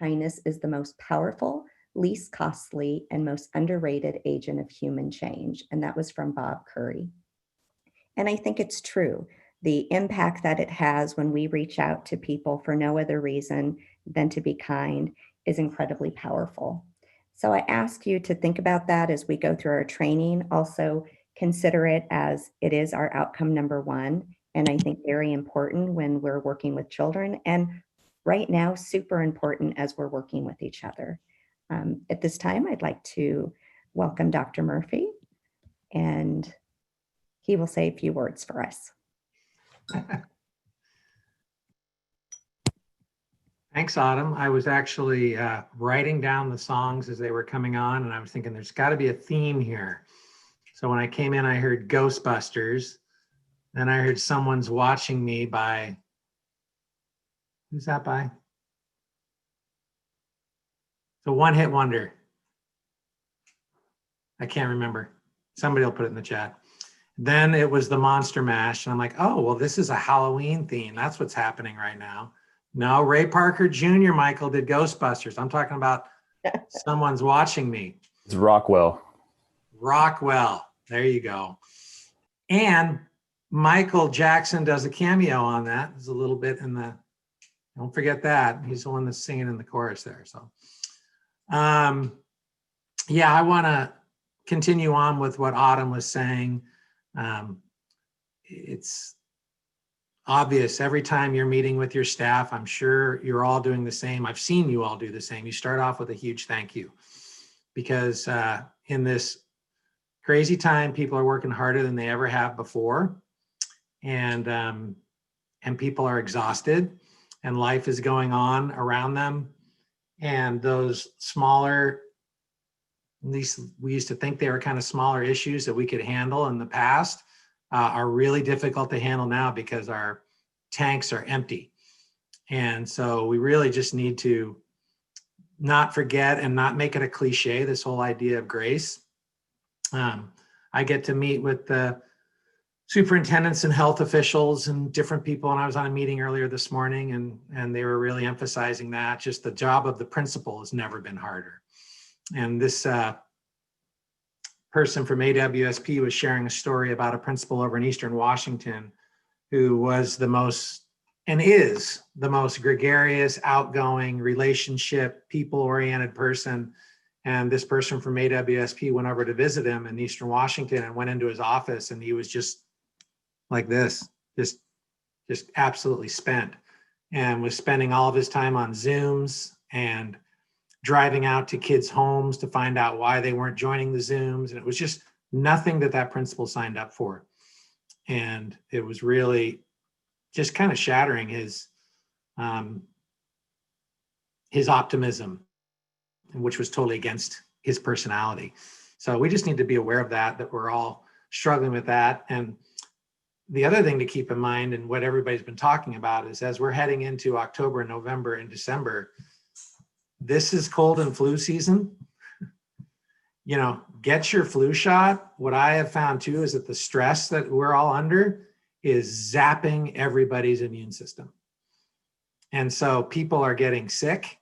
kindness is the most powerful, least costly, and most underrated agent of human change. And that was from Bob Curry. And I think it's true. The impact that it has when we reach out to people for no other reason than to be kind is incredibly powerful. So I ask you to think about that as we go through our training. Also, consider it as it is our outcome number one. And I think very important when we're working with children. And right now, super important as we're working with each other. At this time, I'd like to welcome Dr. Murphy, and he will say a few words for us. Thanks, Autumn. I was actually writing down the songs as they were coming on, and I was thinking there's got to be a theme here. So when I came in, I heard Ghostbusters. Then I heard Someone's Watching Me by, who's that by? The One Hit Wonder. I can't remember. Somebody will put it in the chat. Then it was the Monster Mash, and I'm like, oh, well, this is a Halloween theme. That's what's happening right now. No, Ray Parker Jr., Michael, did Ghostbusters. I'm talking about Someone's Watching Me. It's Rockwell. Rockwell. There you go. And Michael Jackson does a cameo on that. There's a little bit in the, don't forget that. He's the one that's singing in the chorus there. So, yeah, I want to continue on with what Autumn was saying. It's obvious every time you're meeting with your staff. I'm sure you're all doing the same. I've seen you all do the same. You start off with a huge thank you, because in this crazy time, people are working harder than they ever have before, and people are exhausted, and life is going on around them, and those smaller, at least we used to think they were kind of smaller issues that we could handle in the past, are really difficult to handle now because our tanks are empty. And so we really just need to not forget and not make it a cliche, this whole idea of grace. I get to meet with the superintendents and health officials and different people, and I was on a meeting earlier this morning, and they were really emphasizing that just the job of the principal has never been harder. And this person from AWSP was sharing a story about a principal over in Eastern Washington who was the most, and is the most gregarious, outgoing, relationship, people-oriented person. And this person from AWSP went over to visit him in Eastern Washington and went into his office, and he was just like this, just absolutely spent, and was spending all of his time on Zooms and driving out to kids' homes to find out why they weren't joining the Zooms. And it was just nothing that principal signed up for. And it was really just kind of shattering his optimism, which was totally against his personality. So we just need to be aware of that we're all struggling with that. And the other thing to keep in mind, and what everybody's been talking about, is as we're heading into October, November, and December, this is cold and flu season. You know, get your flu shot. What I have found too is that the stress that we're all under is zapping everybody's immune system. And so people are getting sick.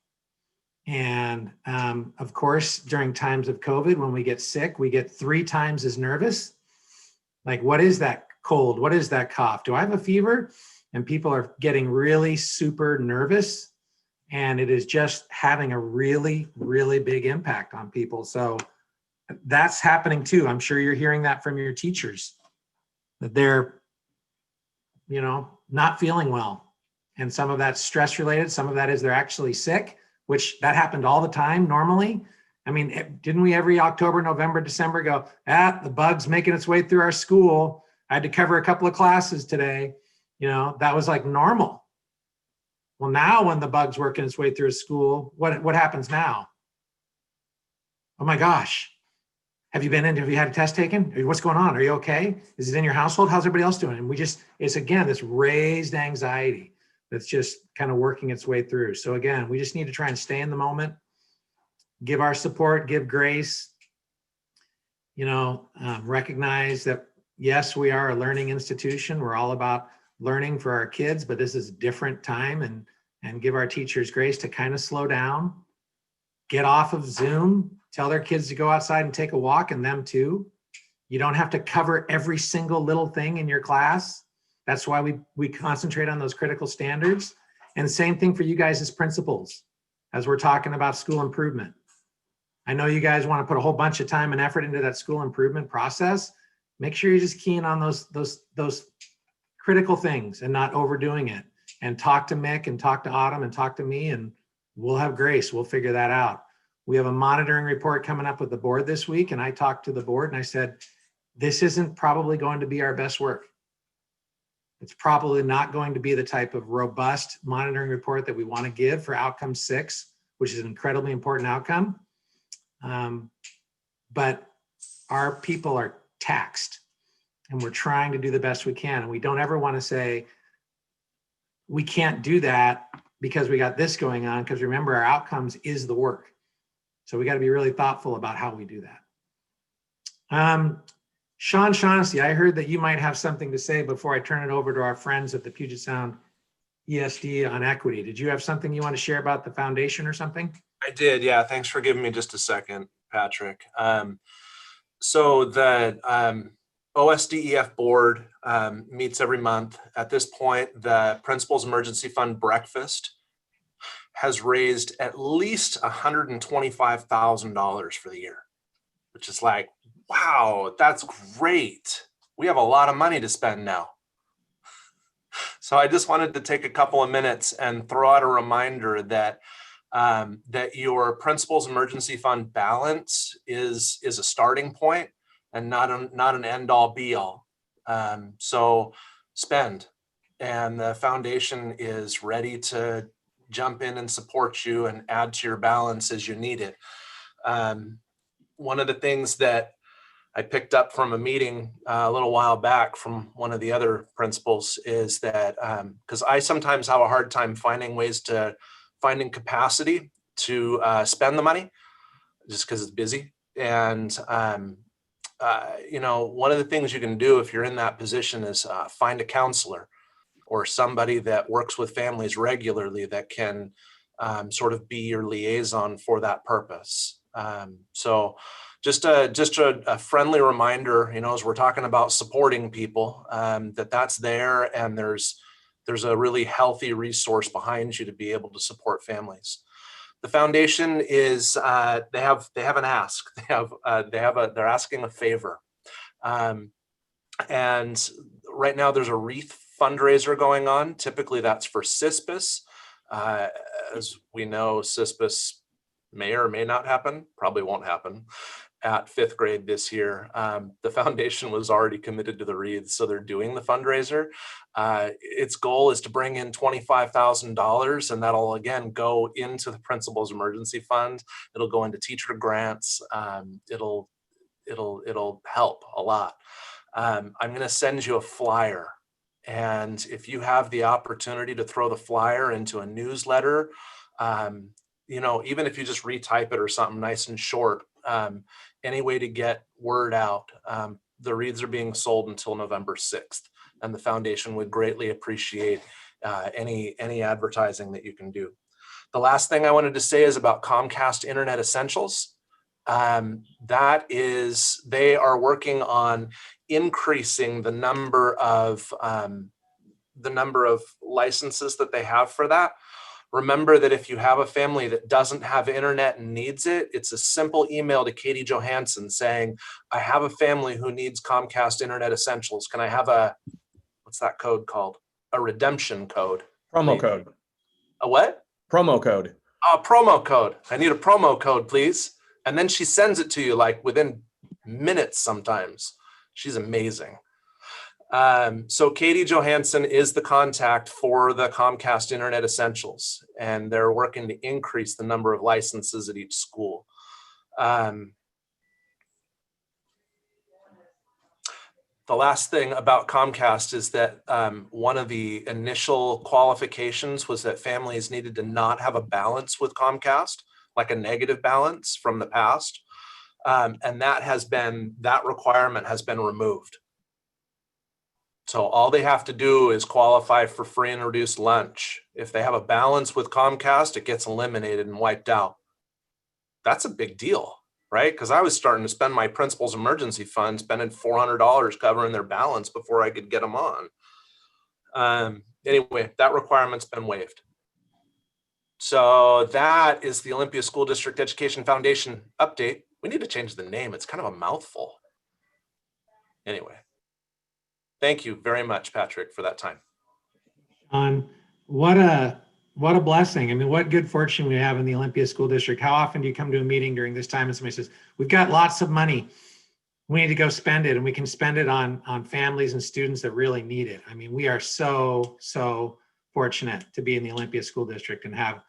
And of course, during times of COVID, when we get sick, we get 3 times as nervous. Like, what is that cold? What is that cough? Do I have a fever? And people are getting really super nervous. And it is just having a really, really big impact on people. So that's happening too. I'm sure you're hearing that from your teachers, that they're, you know, not feeling well. And some of that's stress related. Some of that is they're actually sick, which that happened all the time normally. I mean, didn't we every October, November, December go, the bug's making its way through our school. I had to cover a couple of classes today. You know, that was like normal. Well, now when the bug's working its way through a school, what happens now? Oh my gosh, have you had a test taken? What's going on? Are you okay? Is it in your household? How's everybody else doing? And it's again, this raised anxiety that's just kind of working its way through. So again, we just need to try and stay in the moment, give our support, give grace, you know, recognize that, yes, we are a learning institution. We're all about learning for our kids, but this is a different time, and and give our teachers grace to kind of slow down, get off of Zoom, tell their kids to go outside and take a walk, and them too. You don't have to cover every single little thing in your class. That's why we concentrate on those critical standards. And the same thing for you guys as principals, as we're talking about school improvement. I know you guys want to put a whole bunch of time and effort into that school improvement process. Make sure you're just keying on those critical things and not overdoing it. And talk to Mick and talk to Autumn and talk to me, and we'll have grace. We'll figure that out. We have a monitoring report coming up with the board this week, and I talked to the board and I said, this isn't probably going to be our best work. It's probably not going to be the type of robust monitoring report that we want to give for outcome 6, which is an incredibly important outcome. But our people are taxed, and we're trying to do the best we can. And we don't ever want to say, we can't do that because we got this going on, because remember, our outcomes is the work. So we got to be really thoughtful about how we do that. Sean Shaughnessy, I heard that you might have something to say before I turn it over to our friends at the Puget Sound ESD on equity. Did you have something you want to share about the foundation or something? I did, yeah. Thanks for giving me just a second, Patrick. So the OSDEF board meets every month. At this point, the Principals Emergency Fund breakfast has raised at least $125,000 for the year, which is like, wow, that's great. We have a lot of money to spend now. So I just wanted to take a couple of minutes and throw out a reminder that that your Principals Emergency Fund balance is a starting point and not an end all be all. So spend, and the foundation is ready to jump in and support you and add to your balance as you need it. One of the things that I picked up from a meeting a little while back from one of the other principals is that because I sometimes have a hard time finding capacity to spend the money just because it's busy. And you know, one of the things you can do if you're in that position is find a counselor or somebody that works with families regularly that can sort of be your liaison for that purpose. So just a friendly reminder, you know, as we're talking about supporting people, that's there, and there's a really healthy resource behind you to be able to support families. The foundation is they have an ask. They're asking a favor, and right now there's a wreath fundraiser going on. Typically that's for CISPS. As we know, CISPS may or may not happen, probably won't happen at 5th grade this year. The foundation was already committed to the wreaths, so they're doing the fundraiser. Its goal is to bring in $25,000, and that'll again go into the Principals Emergency Fund. It'll go into teacher grants. It'll help a lot. I'm going to send you a flyer, and if you have the opportunity to throw the flyer into a newsletter, you know, even if you just retype it or something nice and short, any way to get word out. The wreaths are being sold until November 6th, and the foundation would greatly appreciate any advertising that you can do. The last thing I wanted to say is about Comcast Internet Essentials. That is, they are working on increasing the number of licenses that they have for that. Remember that if you have a family that doesn't have internet and needs it, it's a simple email to Katie Johansson saying, I have a family who needs Comcast Internet Essentials. Can I have what's that code called? A redemption code. Promo code. A what? Promo code. A promo code. I need a promo code, please. And then she sends it to you like within minutes sometimes. She's amazing. So Katie Johansson is the contact for the Comcast Internet Essentials, and they're working to increase the number of licenses at each school. The last thing about Comcast is that one of the initial qualifications was that families needed to not have a balance with Comcast, like a negative balance from the past. And that requirement has been removed. So all they have to do is qualify for free and reduced lunch. If they have a balance with Comcast, it gets eliminated and wiped out. That's a big deal, right? Because I was starting to spend my principal's emergency fund, spending $400 covering their balance before I could get them on. Anyway, that requirement's been waived. So that is the Olympia School District Education Foundation update. We need to change the name. It's kind of a mouthful. Anyway, thank you very much, Patrick, for that time. What a blessing. I mean, what good fortune we have in the Olympia School District. How often do you come to a meeting during this time and somebody says, we've got lots of money, we need to go spend it, and we can spend it on families and students that really need it. I mean, we are so fortunate to be in the Olympia School District and have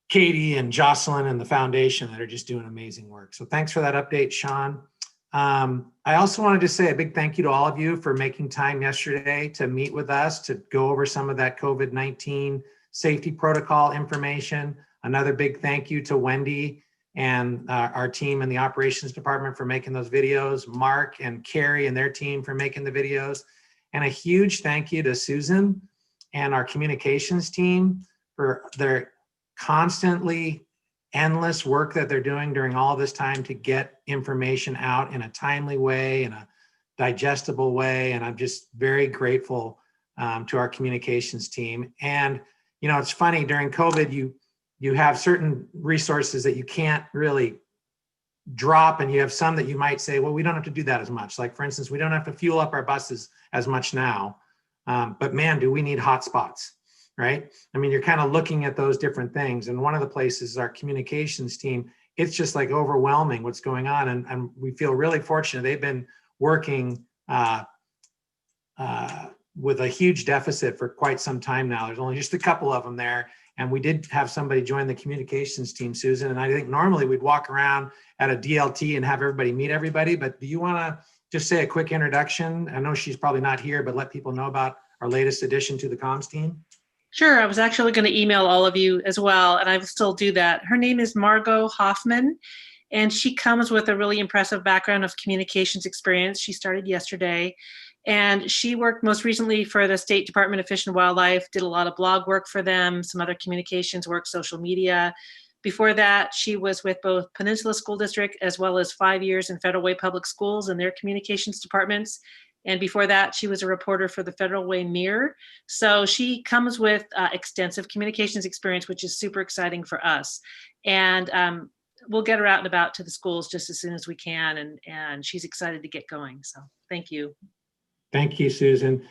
Katie and Jocelyn and the foundation that are just doing amazing work. So thanks for that update, Sean. I also wanted to say a big thank you to all of you for making time yesterday to meet with us, to go over some of that COVID-19 safety protocol information. Another big thank you to Wendy and our team in the operations department for making those videos, Mark and Carrie and their team for making the videos. And a huge thank you to Susan and our communications team for their constantly endless work that they're doing during all this time to get information out in a timely way, in a digestible way. And I'm just very grateful to our communications team. And, you know, it's funny, during COVID, you have certain resources that you can't really drop, and you have some that you might say, well, we don't have to do that as much. Like, for instance, we don't have to fuel up our buses as much now, but man, do we need hotspots. Right? I mean, you're kind of looking at those different things. And one of the places is our communications team. It's just like overwhelming what's going on. And we feel really fortunate. They've been working with a huge deficit for quite some time now. There's only just a couple of them there. And we did have somebody join the communications team, Susan. And I think normally we'd walk around at a DLT and have everybody meet everybody. But do you want to just say a quick introduction? I know she's probably not here, but let people know about our latest addition to the comms team. Sure. I was actually going to email all of you as well, and I will still do that. Her name is Margot Hoffman, and she comes with a really impressive background of communications experience. She started yesterday, and she worked most recently for the State Department of Fish and Wildlife, did a lot of blog work for them, some other communications work, social media. Before that, she was with both Peninsula School District as well as 5 years in Federal Way Public Schools and their communications departments. And before that, she was a reporter for the Federal Way Mirror. So she comes with extensive communications experience, which is super exciting for us. And we'll get her out and about to the schools just as soon as we can. And she's excited to get going. So thank you. Thank you, Susan.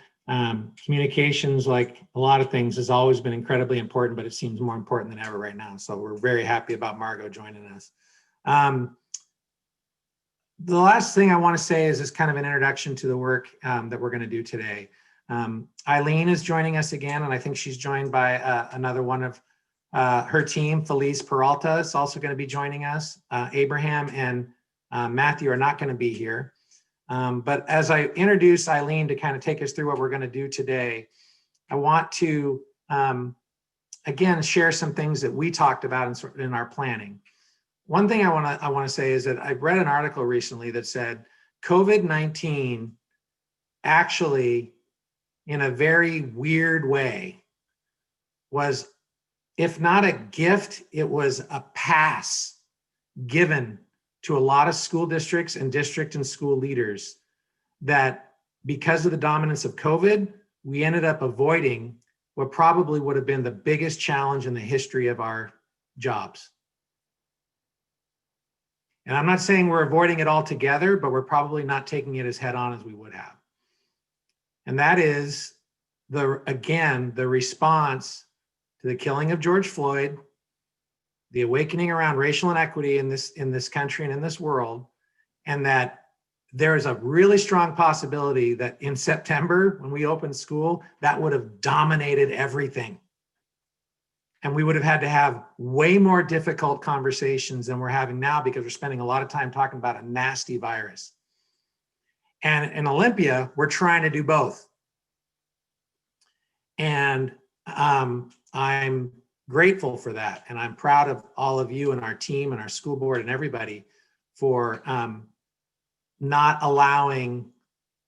Communications, like a lot of things, has always been incredibly important, but it seems more important than ever right now. So we're very happy about Margot joining us. The last thing I want to say is kind of an introduction to the work that we're going to do today. Eileen is joining us again, and I think she's joined by another one of her team. Felice Peralta is also going to be joining us. Abraham and Matthew are not going to be here. But as I introduce Eileen to kind of take us through what we're going to do today, I want to, again, share some things that we talked about in our planning. One thing I want to say is that I read an article recently that said COVID-19 actually, in a very weird way, was, if not a gift, it was a pass given to a lot of school districts and district and school leaders, that because of the dominance of COVID, we ended up avoiding what probably would have been the biggest challenge in the history of our jobs. And I'm not saying we're avoiding it altogether, but we're probably not taking it as head on as we would have. And that is, again, the response to the killing of George Floyd, the awakening around racial inequity in this country and in this world, and that there is a really strong possibility that in September, when we open school, that would have dominated everything. And we would have had to have way more difficult conversations than we're having now, because we're spending a lot of time talking about a nasty virus. And in Olympia, we're trying to do both. And I'm grateful for that. And I'm proud of all of you and our team and our school board and everybody for not allowing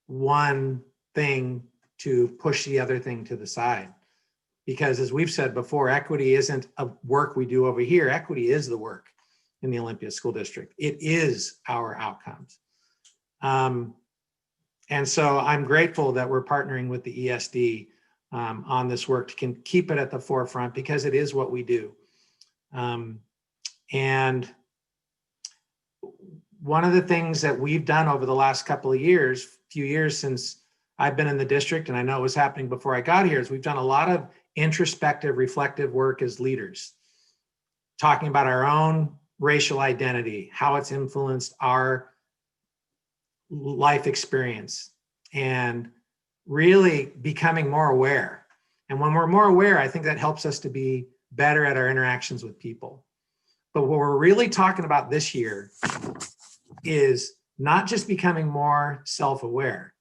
one thing to push the other thing to the side. Because as we've said before, equity isn't a work we do over here. Equity is the work in the Olympia School District. It is our outcomes. And so I'm grateful that we're partnering with the ESD on this work to keep it at the forefront, because it is what we do. And one of the things that we've done over the last couple of years, few years since I've been in the district, and I know it was happening before I got here, is we've done a lot of introspective, reflective work as leaders, talking about our own racial identity, how it's influenced our life experience, and really becoming more aware. And when we're more aware, I think that helps us to be better at our interactions with people. But what we're really talking about this year is not just becoming more self-aware.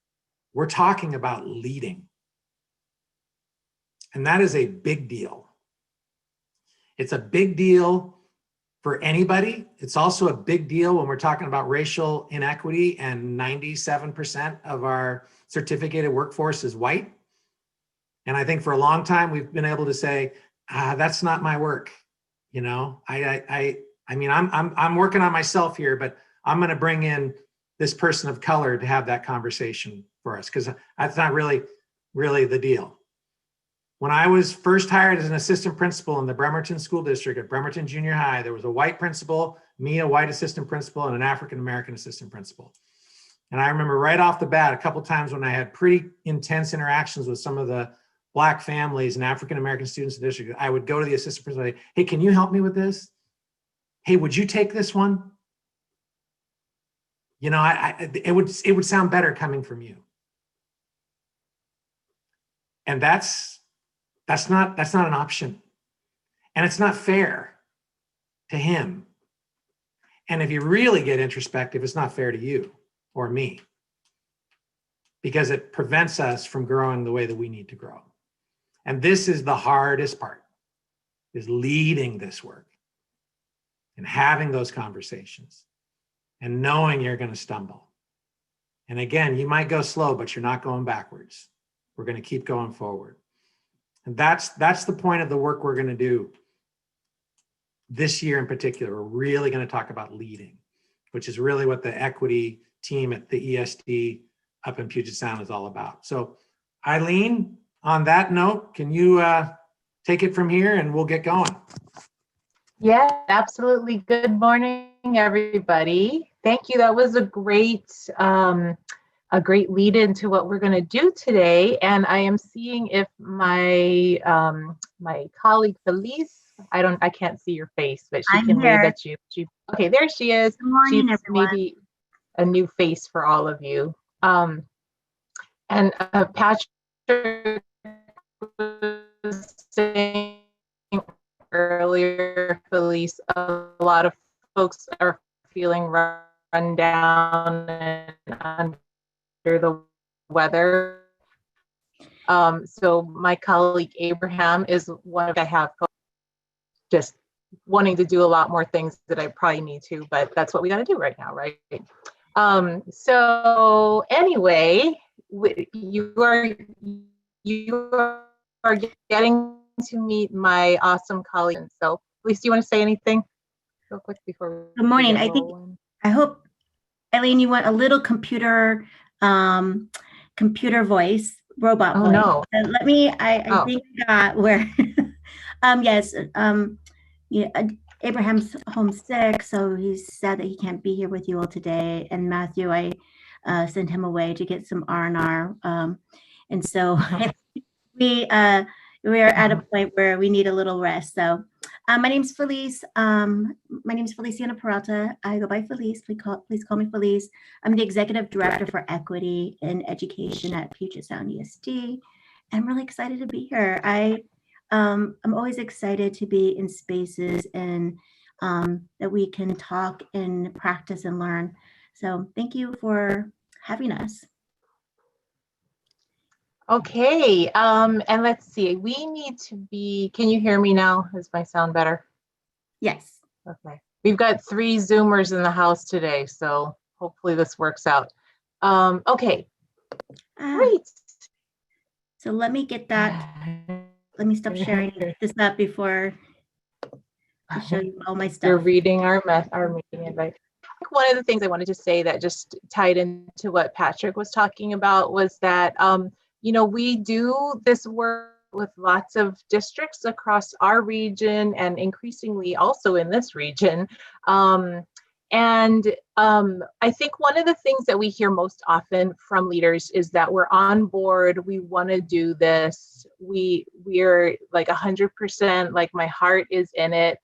We're talking about leading. And that is a big deal. It's a big deal for anybody. It's also a big deal when we're talking about racial inequity and 97% of our certificated workforce is white. And I think for a long time, we've been able to say, that's not my work. You know, I mean, I'm working on myself here, but I'm going to bring in this person of color to have that conversation for us, because that's not really the deal. When I was first hired as an assistant principal in the Bremerton School District at Bremerton Junior High, there was a white principal, me, a white assistant principal, and an African-American assistant principal. And I remember right off the bat, a couple times when I had pretty intense interactions with some of the Black families and African-American students in the district, I would go to the assistant principal and say, hey, can you help me with this? Hey, would you take this one? You know, it would sound better coming from you. And that's not an option. And it's not fair to him. And if you really get introspective, it's not fair to you or me, because it prevents us from growing the way that we need to grow. And this is the hardest part, is leading this work and having those conversations and knowing you're going to stumble. And again, you might go slow, but you're not going backwards. We're going to keep going forward. And that's the point of the work we're going to do this year in particular. We're really going to talk about leading, which is really what the equity team at the ESD up in Puget Sound is all about. So Eileen, on that note, can you take it from here and we'll get going? Yeah, absolutely. Good morning, everybody. Thank you. That was a great lead into what we're going to do today. And I am seeing if my my colleague Felice, I can't see your face, but she can wave at you. Okay, there she is. Good morning, She's everyone. maybe a new face for all of you. And Patrick was saying earlier, Felice, a lot of folks are feeling run down and under the weather. So my colleague Abraham is one of I have just wanting to do a lot more things that I probably need to, but that's what we got to do right now, right? So anyway, you are getting to meet my awesome colleague. So, Felice, do you want to say anything real quick before? Good morning. I hope, Eileen, you want a little computer voice, robot voice. No. Let me, I think I got where, yes, yeah, Abraham's homesick, so he's sad that he can't be here with you all today. And Matthew, I sent him away to get some R&R. And so we are at a point where we need a little rest. So my name's Felice. My name's Feliciana Peralta. I go by Felice. Please call me Felice. I'm the Executive Director for Equity in Education at Puget Sound ESD. I'm really excited to be here. I'm always excited to be in spaces and that we can talk and practice and learn. So thank you for having us. Okay, and let's see, we need to be, can you hear me now? Is my sound better? Yes. Okay, we've got 3 Zoomers in the house today, so hopefully this works out. Okay, great. So let me get that. Let me stop sharing this up before I show you all my You're stuff. reading our meeting invite. One of the things I wanted to say that just tied into what Patrick was talking about was that, we do this work with lots of districts across our region and increasingly also in this region. I think one of the things that we hear most often from leaders is that we're on board, we want to do this, we're like 100%, like my heart is in it,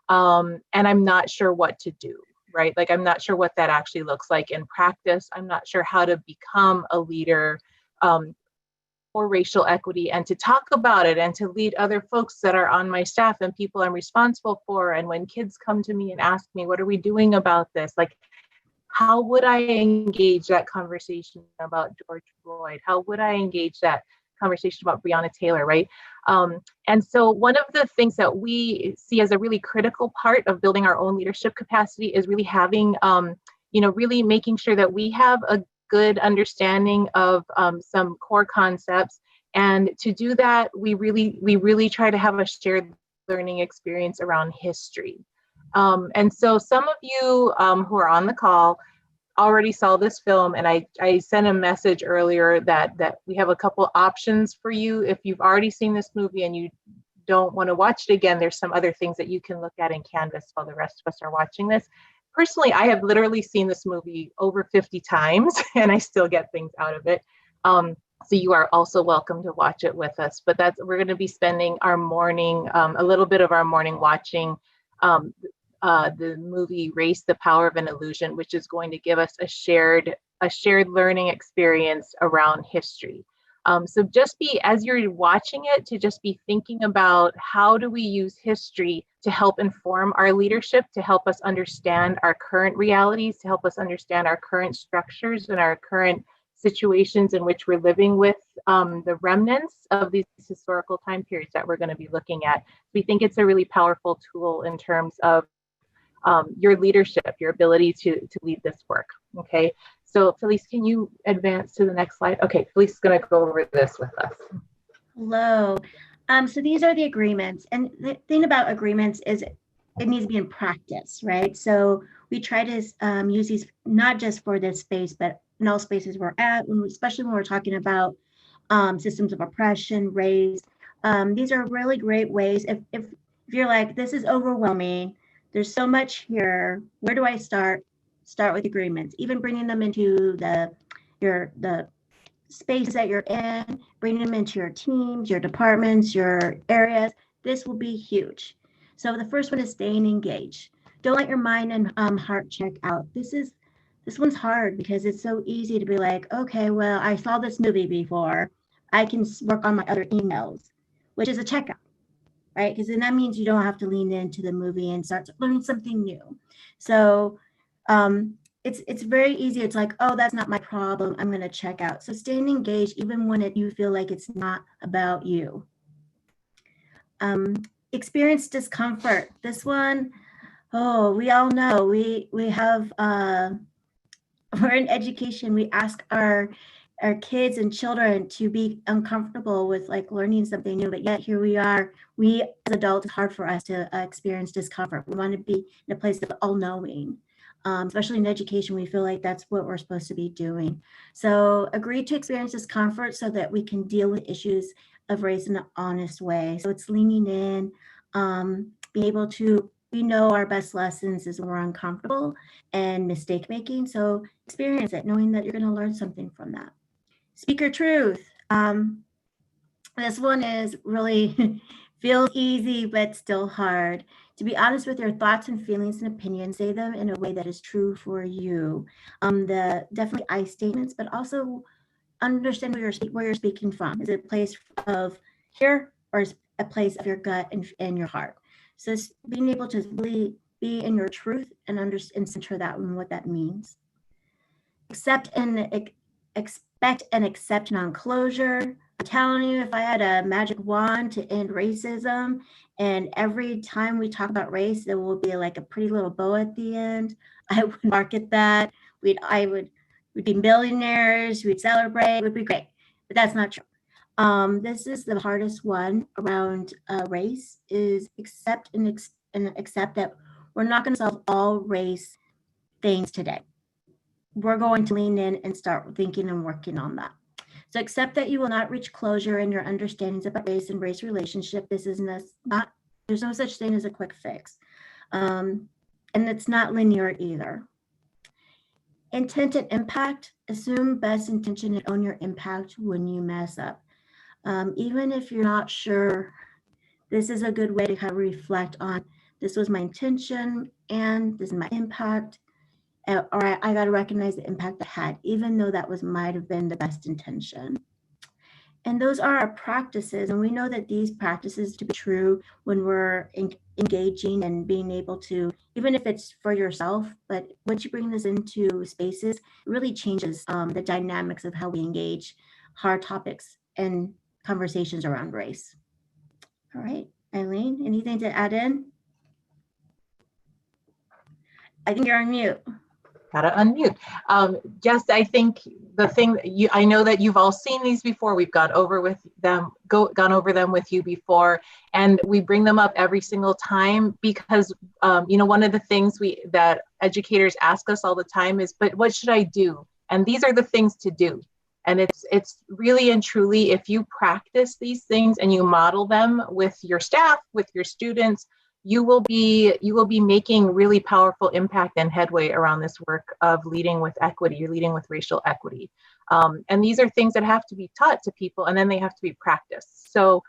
and I'm not sure what to do, right? Like I'm not sure what that actually looks like in practice. I'm not sure how to become a leader for racial equity and to talk about it and to lead other folks that are on my staff and people I'm responsible for. And when kids come to me and ask me, what are we doing about this? Like, how would I engage that conversation about George Floyd? How would I engage that conversation about Breonna Taylor, right? And so one of the things that we see as a really critical part of building our own leadership capacity is really having, really making sure that we have a good understanding of some core concepts. And to do that, we really try to have a shared learning experience around history. And so some of you who are on the call already saw this film, and I sent a message earlier that we have a couple options for you. If you've already seen this movie and you don't want to watch it again, there's some other things that you can look at in Canvas while the rest of us are watching this. Personally, I have literally seen this movie over 50 times and I still get things out of it. So you are also welcome to watch it with us, but we're going to be spending our morning, a little bit of our morning watching the movie Race, the Power of an Illusion, which is going to give us a shared learning experience around history. So just as you're watching it, to just be thinking about how do we use history to help inform our leadership, to help us understand our current realities, to help us understand our current structures and our current situations in which we're living with the remnants of these historical time periods that we're going to be looking at. We think it's a really powerful tool in terms of your leadership, your ability to lead this work. Okay, so Felice, can you advance to the next slide? Okay, Felice is going to go over this with us. Hello. So these are the agreements. And the thing about agreements is it needs to be in practice, right? So we try to use these not just for this space, but in all spaces we're at, especially when we're talking about systems of oppression, race. These are really great ways. If you're like, this is overwhelming, there's so much here, where do I start? Start with agreements, even bringing them into the space that you're in, bringing them into your teams, your departments, your areas. This will be huge. So the first one is staying engaged. Don't let your mind and heart check out. This one's hard because it's so easy to be like, okay, well, I saw this movie before. I can work on my other emails, which is a checkout, right? Because then that means you don't have to lean into the movie and start learning something new. So it's very easy. It's like, oh, that's not my problem. I'm going to check out. So staying engaged, even when you feel like it's not about you. Experience discomfort. This one, oh, we all know we have, we're in education. We ask our kids and children to be uncomfortable with like learning something new, but yet here we are. We as adults, it's hard for us to experience discomfort. We want to be in a place of all-knowing. Especially in education, we feel like that's what we're supposed to be doing. So agree to experience discomfort so that we can deal with issues of race in an honest way. So it's leaning in, being able to, we know our best lessons is when we're uncomfortable and mistake making. So experience it, knowing that you're going to learn something from that. Speak your truth. This one is really feels easy, but still hard. To be honest with your thoughts and feelings and opinions, say them in a way that is true for you. The definitely I statements, but also understand where you're speaking from. Is it a place of here or is it a place of your gut and your heart? So being able to really be in your truth and understand and center that and what that means. Expect and accept non-closure. I'm telling you, if I had a magic wand to end racism, and every time we talk about race, there will be like a pretty little bow at the end, I would market that. We'd be millionaires, we'd celebrate, it would be great. But that's not true. This is the hardest one around race, is accept and accept that we're not going to solve all race things today. We're going to lean in and start thinking and working on that. So accept that you will not reach closure in your understandings about race and race relationship. This is not, there's no such thing as a quick fix. And it's not linear either. Intent and impact, assume best intention and own your impact when you mess up. Even if you're not sure, this is a good way to kind of reflect on, this was my intention and this is my impact. Or I got to recognize the impact I had, even though that might have been the best intention. And those are our practices. And we know that these practices to be true when we're engaging and being able to, even if it's for yourself, but once you bring this into spaces, it really changes the dynamics of how we engage hard topics and conversations around race. All right, Eileen, anything to add in? I think you're on mute. Gotta unmute. Jess, I think the thing that I know that you've all seen these before. We've gone over them with you before, and we bring them up every single time because one of the things that educators ask us all the time is, but what should I do? And these are the things to do. And it's really and truly, if you practice these things and you model them with your staff, with your students, you will be making really powerful impact and headway around this work of leading with equity. You're leading with racial equity. And these are things that have to be taught to people, and then they have to be practiced. So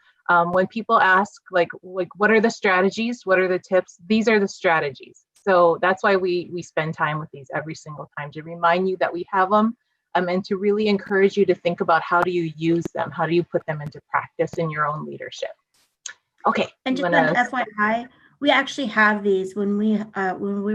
when people ask, like what are the strategies? What are the tips? These are the strategies. So that's why we spend time with these every single time, to remind you that we have them, and to really encourage you to think about how do you use them? How do you put them into practice in your own leadership? Okay. And just an FYI, we actually have these when we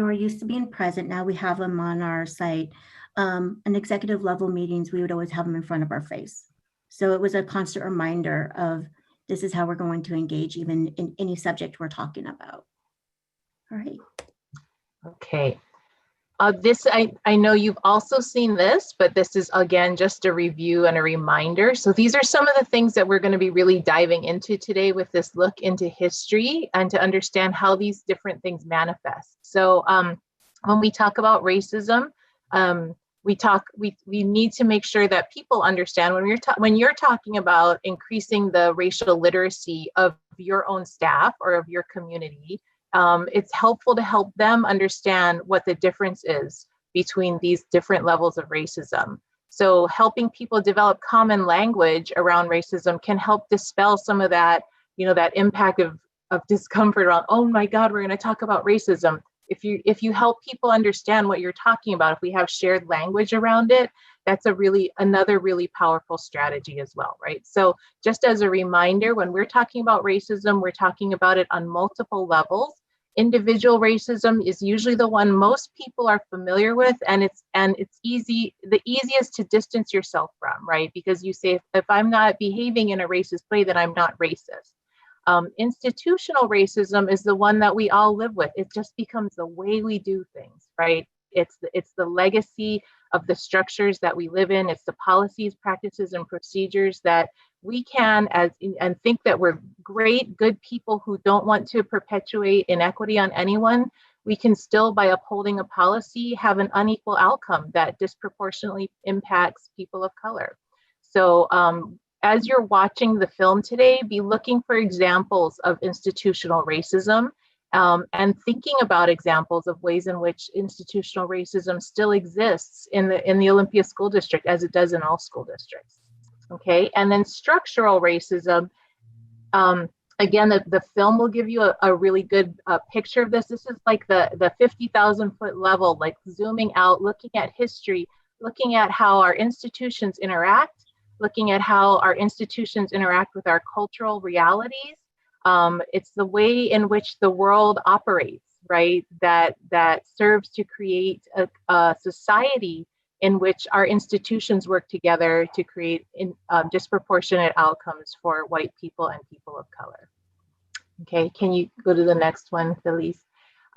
were used to being present. Now we have them on our site. In executive level meetings, we would always have them in front of our face. So it was a constant reminder of, this is how we're going to engage even in any subject we're talking about. All right. Okay. This, I know you've also seen this, but this is, again, just a review and a reminder. So these are some of the things that we're going to be really diving into today with this look into history and to understand how these different things manifest. So when we talk about racism, we need to make sure that people understand when you're talking about increasing the racial literacy of your own staff or of your community, it's helpful to help them understand what the difference is between these different levels of racism. So helping people develop common language around racism can help dispel some of that, that impact of discomfort around, oh my God, we're going to talk about racism. If you help people understand what you're talking about, if we have shared language around it, that's another really powerful strategy as well, right? So just as a reminder, when we're talking about racism, we're talking about it on multiple levels. Individual racism is usually the one most people are familiar with, and it's the easiest to distance yourself from, right? Because you say, if I'm not behaving in a racist way, then I'm not racist. Institutional racism is the one that we all live with. It just becomes the way we do things, right? It's the legacy of the structures that we live in. It's the policies, practices, and procedures that we can and think that we're great, good people who don't want to perpetuate inequity on anyone. We can still, by upholding a policy, have an unequal outcome that disproportionately impacts people of color. So as you're watching the film today, be looking for examples of institutional racism and thinking about examples of ways in which institutional racism still exists in the Olympia School District, as it does in all school districts. Okay, and then structural racism. Again, the film will give you a really good picture of this. This is like the 50,000 foot level, like zooming out, looking at history, looking at how our institutions interact, looking at how our institutions interact with our cultural realities. It's the way in which the world operates, right? That serves to create a society in which our institutions work together to create disproportionate outcomes for white people and people of color. Okay, can you go to the next one, Felice?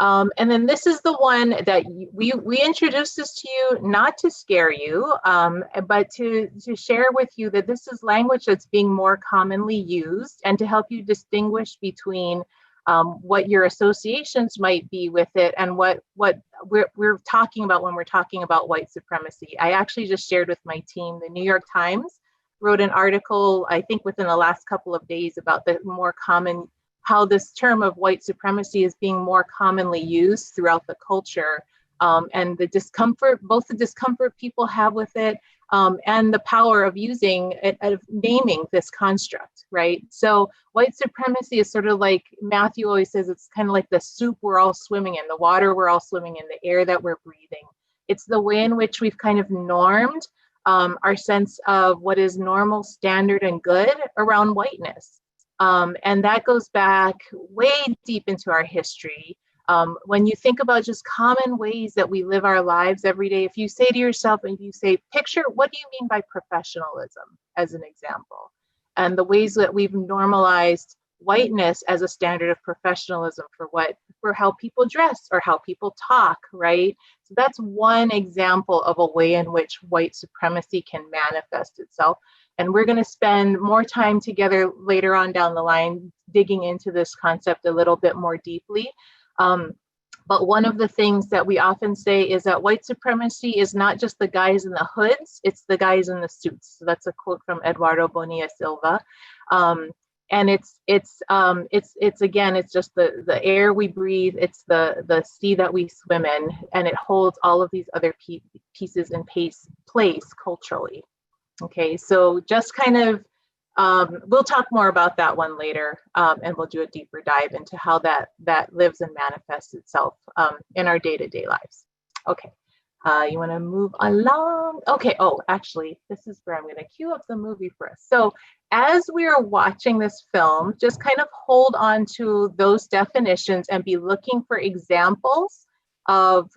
And then this is the one that we introduced this to you, not to scare you, but to share with you that this is language that's being more commonly used, and to help you distinguish between what your associations might be with it and what we're talking about when we're talking about white supremacy. I actually just shared with my team, the New York Times wrote an article, I think within the last couple of days, about the more common, how this term of white supremacy is being more commonly used throughout the culture, and the discomfort, both the discomfort people have with it, and the power of using it, of naming this construct, right? So white supremacy is sort of like, Matthew always says, it's kind of like the soup we're all swimming in, the water we're all swimming in, the air that we're breathing. It's the way in which we've kind of normed our sense of what is normal, standard, and good around whiteness. And that goes back way deep into our history. When you think about just common ways that we live our lives every day, if you say to yourself, and you say, picture, what do you mean by professionalism, as an example? And the ways that we've normalized whiteness as a standard of professionalism for how people dress or how people talk, right? So that's one example of a way in which white supremacy can manifest itself. And we're going to spend more time together later on down the line digging into this concept a little bit more deeply. But one of the things that we often say is that white supremacy is not just the guys in the hoods, it's the guys in the suits. So that's a quote from Eduardo Bonilla Silva. And it's again, it's just the air we breathe, it's the sea that we swim in, and it holds all of these other pieces in place culturally. Okay, so just kind of, we'll talk more about that one later, and we'll do a deeper dive into how that lives and manifests itself in our day-to-day lives. Okay, you want to move along? Okay, oh, actually, this is where I'm going to cue up the movie for us. So as we are watching this film, just kind of hold on to those definitions and be looking for examples of,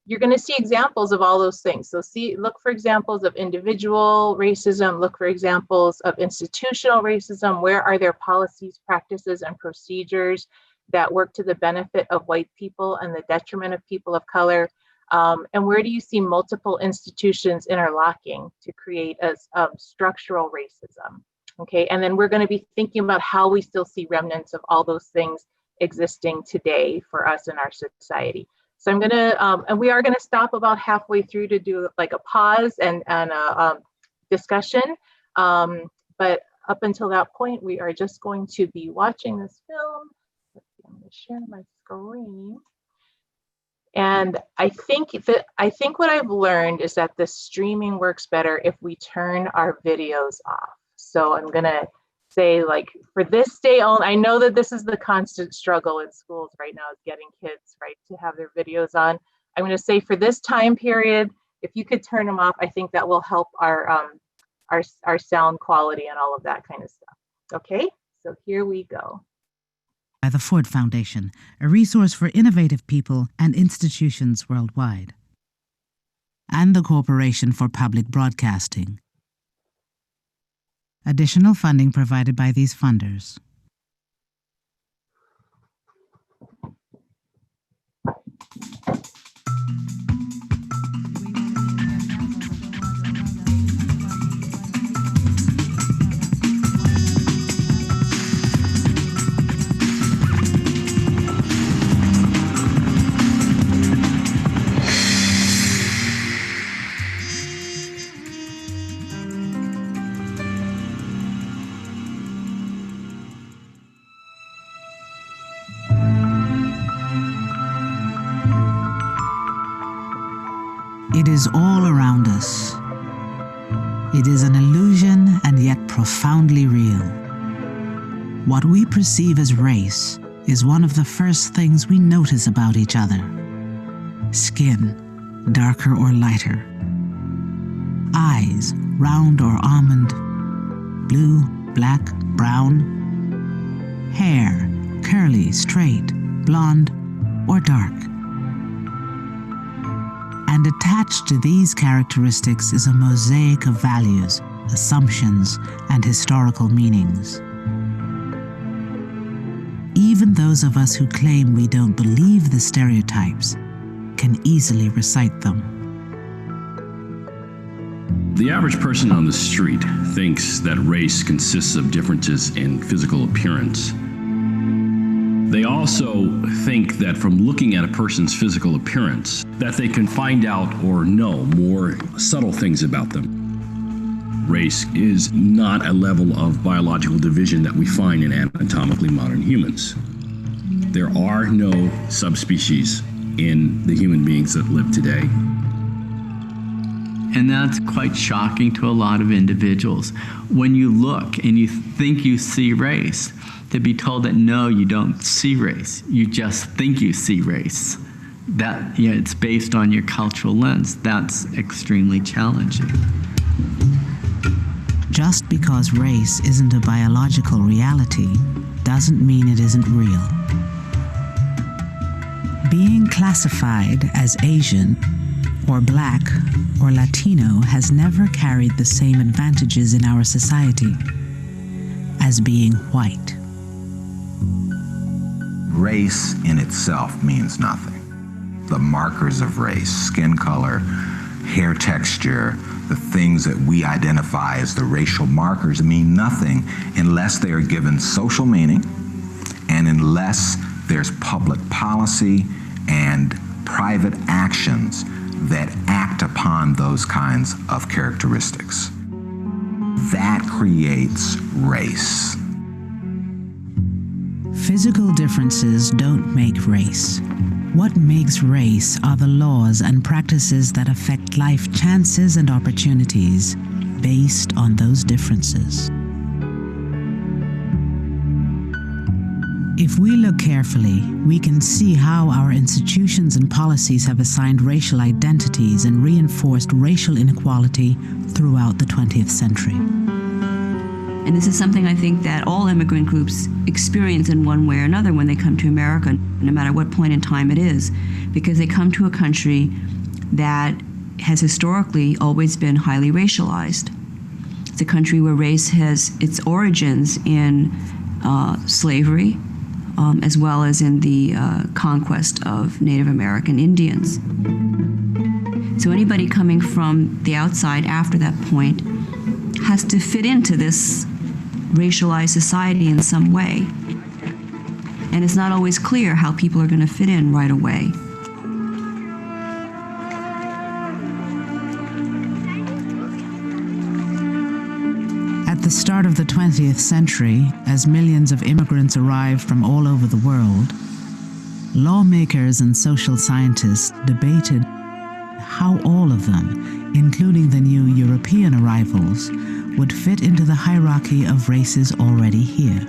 you're going to see examples of all those things. So look for examples of individual racism, look for examples of institutional racism. Where are there policies, practices, and procedures that work to the benefit of white people and the detriment of people of color? And where do you see multiple institutions interlocking to create a structural racism? Okay, and then we're going to be thinking about how we still see remnants of all those things existing today for us in our society. So I'm gonna, and we are gonna stop about halfway through to do like a pause and a discussion. But up until that point, we are just going to be watching this film. Let's see, I'm gonna share my screen. And I think what I've learned is that the streaming works better if we turn our videos off. So I'm gonna say, like, for this day only, I know that this is the constant struggle in schools right now, is getting kids, right, to have their videos on. I'm going to say for this time period, if you could turn them off, I think that will help our sound quality and all of that kind of stuff. Okay, so here we go. By the Ford Foundation, a resource for innovative people and institutions worldwide. And the Corporation for Public Broadcasting. Additional funding provided by these funders. It is all around us. It is an illusion and yet profoundly real. What we perceive as race is one of the first things we notice about each other. Skin, darker or lighter. Eyes, round or almond. Blue, black, brown. Hair, curly, straight, blonde, or dark. And attached to these characteristics is a mosaic of values, assumptions, and historical meanings. Even even those of us who claim we don't believe the stereotypes can easily recite them. The average person on the street thinks that race consists of differences in physical appearance. They also think that from looking at a person's physical appearance, that they can find out or know more subtle things about them. Race is not a level of biological division that we find in anatomically modern humans. There are no subspecies in the human beings that live today. And that's quite shocking to a lot of individuals. When you look and you think you see race, to be told that no, you don't see race, you just think you see race. That, yeah, it's based on your cultural lens. That's extremely challenging. Just because race isn't a biological reality doesn't mean it isn't real. Being classified as Asian or Black or Latino has never carried the same advantages in our society as being white. Race in itself means nothing. The markers of race, skin color, hair texture, the things that we identify as the racial markers mean nothing unless they are given social meaning and unless there's public policy and private actions that act upon those kinds of characteristics. That creates race. Physical differences don't make race. What makes race are the laws and practices that affect life chances and opportunities based on those differences. If we look carefully, we can see how our institutions and policies have assigned racial identities and reinforced racial inequality throughout the 20th century. And this is something I think that all immigrant groups experience in one way or another when they come to America, no matter what point in time it is, because they come to a country that has historically always been highly racialized. It's a country where race has its origins in slavery, as well as in the conquest of Native American Indians. So anybody coming from the outside after that point has to fit into this racialized society in some way. And it's not always clear how people are going to fit in right away. At the start of the 20th century, as millions of immigrants arrived from all over the world, lawmakers and social scientists debated how all of them, including the new European arrivals, would fit into the hierarchy of races already here.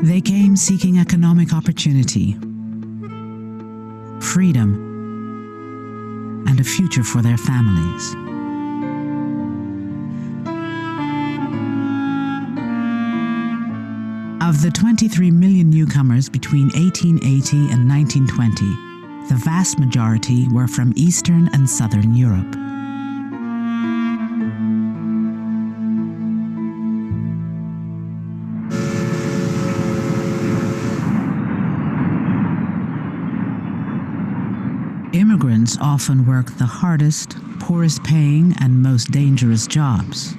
They came seeking economic opportunity, freedom, and a future for their families. Of the 23 million newcomers between 1880 and 1920, the vast majority were from Eastern and Southern Europe. Immigrants often work the hardest, poorest paying, and most dangerous jobs,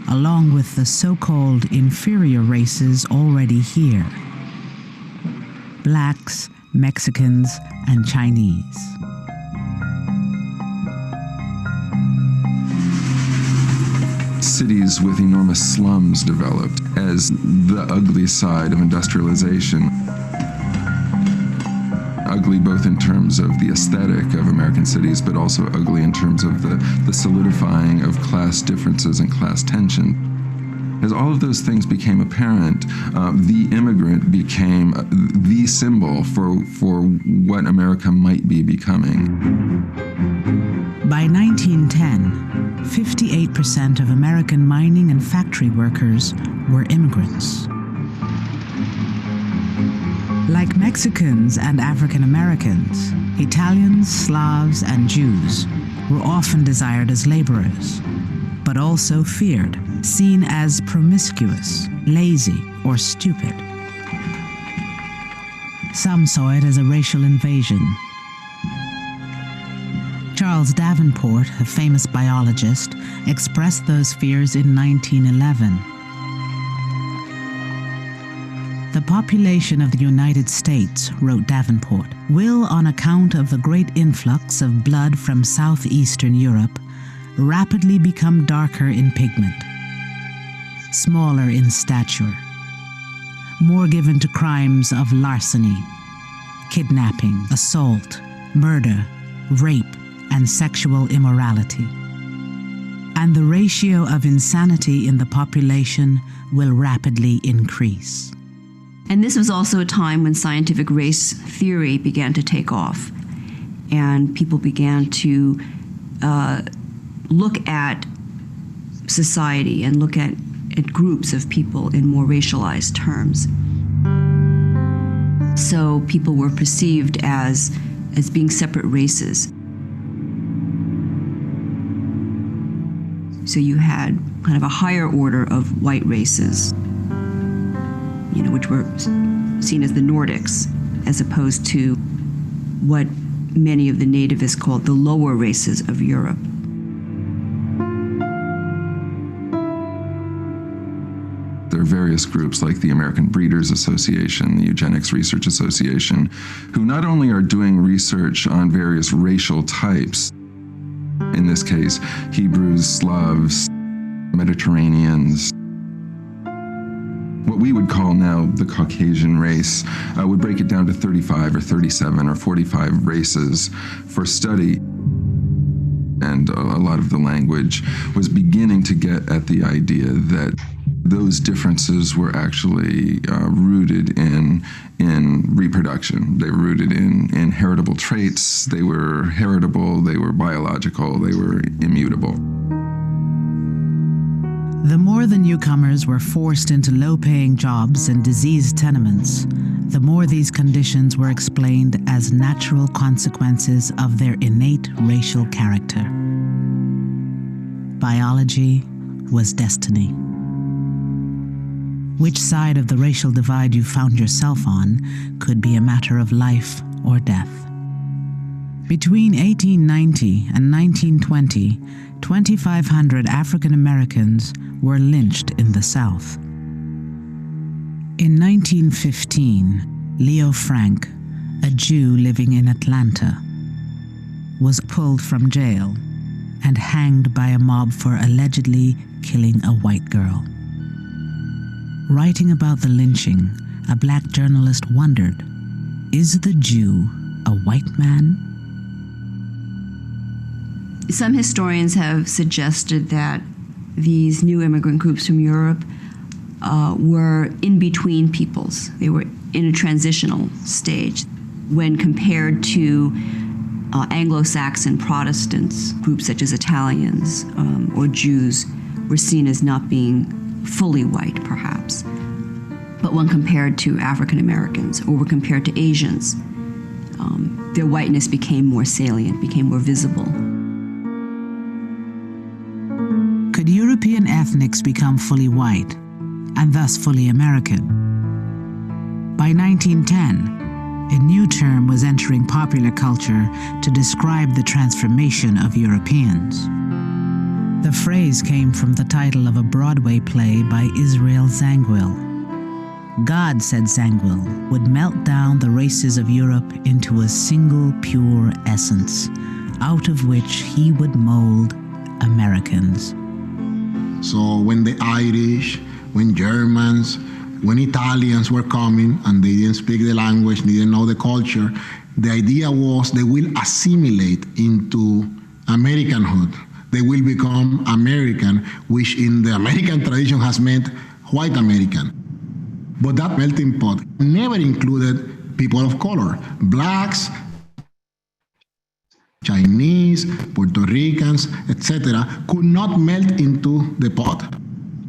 along with the so-called inferior races already here: Blacks, Mexicans, and Chinese. Cities with enormous slums developed as the ugly side of industrialization. Ugly both in terms of the aesthetic of American cities, but also ugly in terms of the solidifying of class differences and class tension. As all of those things became apparent, the immigrant became the symbol for what America might be becoming. By 1910, 58% of American mining and factory workers were immigrants. Like Mexicans and African Americans, Italians, Slavs, and Jews were often desired as laborers, but also feared seen as promiscuous, lazy, or stupid. Some saw it as a racial invasion. Charles Davenport, a famous biologist, expressed those fears in 1911. The population of the United States, wrote Davenport, will, on account of the great influx of blood from southeastern Europe, rapidly become darker in pigment, smaller in stature, more given to crimes of larceny, kidnapping, assault, murder, rape, and sexual immorality. And the ratio of insanity in the population will rapidly increase. And this was also a time when scientific race theory began to take off, and people began to look at society and look at groups of people in more racialized terms. So people were perceived as being separate races. So you had kind of a higher order of white races, which were seen as the Nordics, as opposed to what many of the nativists called the lower races of Europe. There are various groups like the American Breeders Association, the Eugenics Research Association, who not only are doing research on various racial types, in this case, Hebrews, Slavs, Mediterraneans, what we would call now the Caucasian race, would break it down to 35 or 37 or 45 races for study. And a lot of the language was beginning to get at the idea that those differences were actually rooted in reproduction. They were rooted in heritable traits. They were heritable, they were biological, they were immutable. The more the newcomers were forced into low-paying jobs and diseased tenements, the more these conditions were explained as natural consequences of their innate racial character. Biology was destiny. Which side of the racial divide you found yourself on could be a matter of life or death. Between 1890 and 1920, 2,500 African Americans were lynched in the South. In 1915, Leo Frank, a Jew living in Atlanta, was pulled from jail and hanged by a mob for allegedly killing a white girl. Writing about the lynching, a black journalist wondered, is the Jew a white man? Some historians have suggested that these new immigrant groups from Europe were in-between peoples. They were in a transitional stage when compared to Anglo-Saxon Protestants, groups such as Italians or Jews were seen as not being fully white, perhaps. But when compared to African Americans or were compared to Asians, their whiteness became more salient, became more visible. Could European ethnics become fully white, and thus fully American? By 1910, a new term was entering popular culture to describe the transformation of Europeans. The phrase came from the title of a Broadway play by Israel Zangwill. God, said Zangwill, would melt down the races of Europe into a single pure essence, out of which he would mold Americans. So when the Irish, when Germans, when Italians were coming and they didn't speak the language, they didn't know the culture, the idea was they will assimilate into Americanhood. They will become American, which in the American tradition has meant white American. But that melting pot never included people of color. Blacks, Chinese, Puerto Ricans, etc., could not melt into the pot.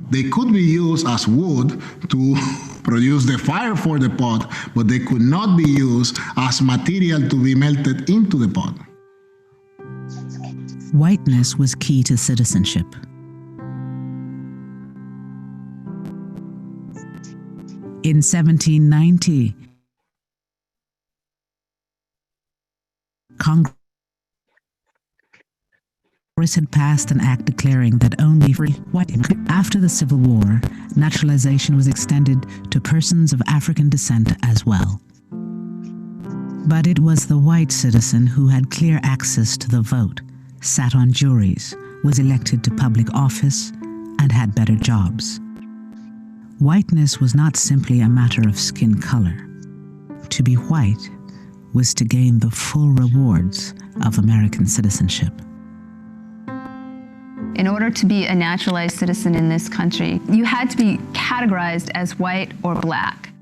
They could be used as wood to produce the fire for the pot, but they could not be used as material to be melted into the pot. Whiteness was key to citizenship. In 1790, Congress had passed an act declaring that only free white immigrants. After the Civil War, naturalization was extended to persons of African descent as well. But it was the white citizen who had clear access to the vote, sat on juries, was elected to public office, and had better jobs. Whiteness was not simply a matter of skin color. To be white was to gain the full rewards of American citizenship. In order to be a naturalized citizen in this country, you had to be categorized as white or black.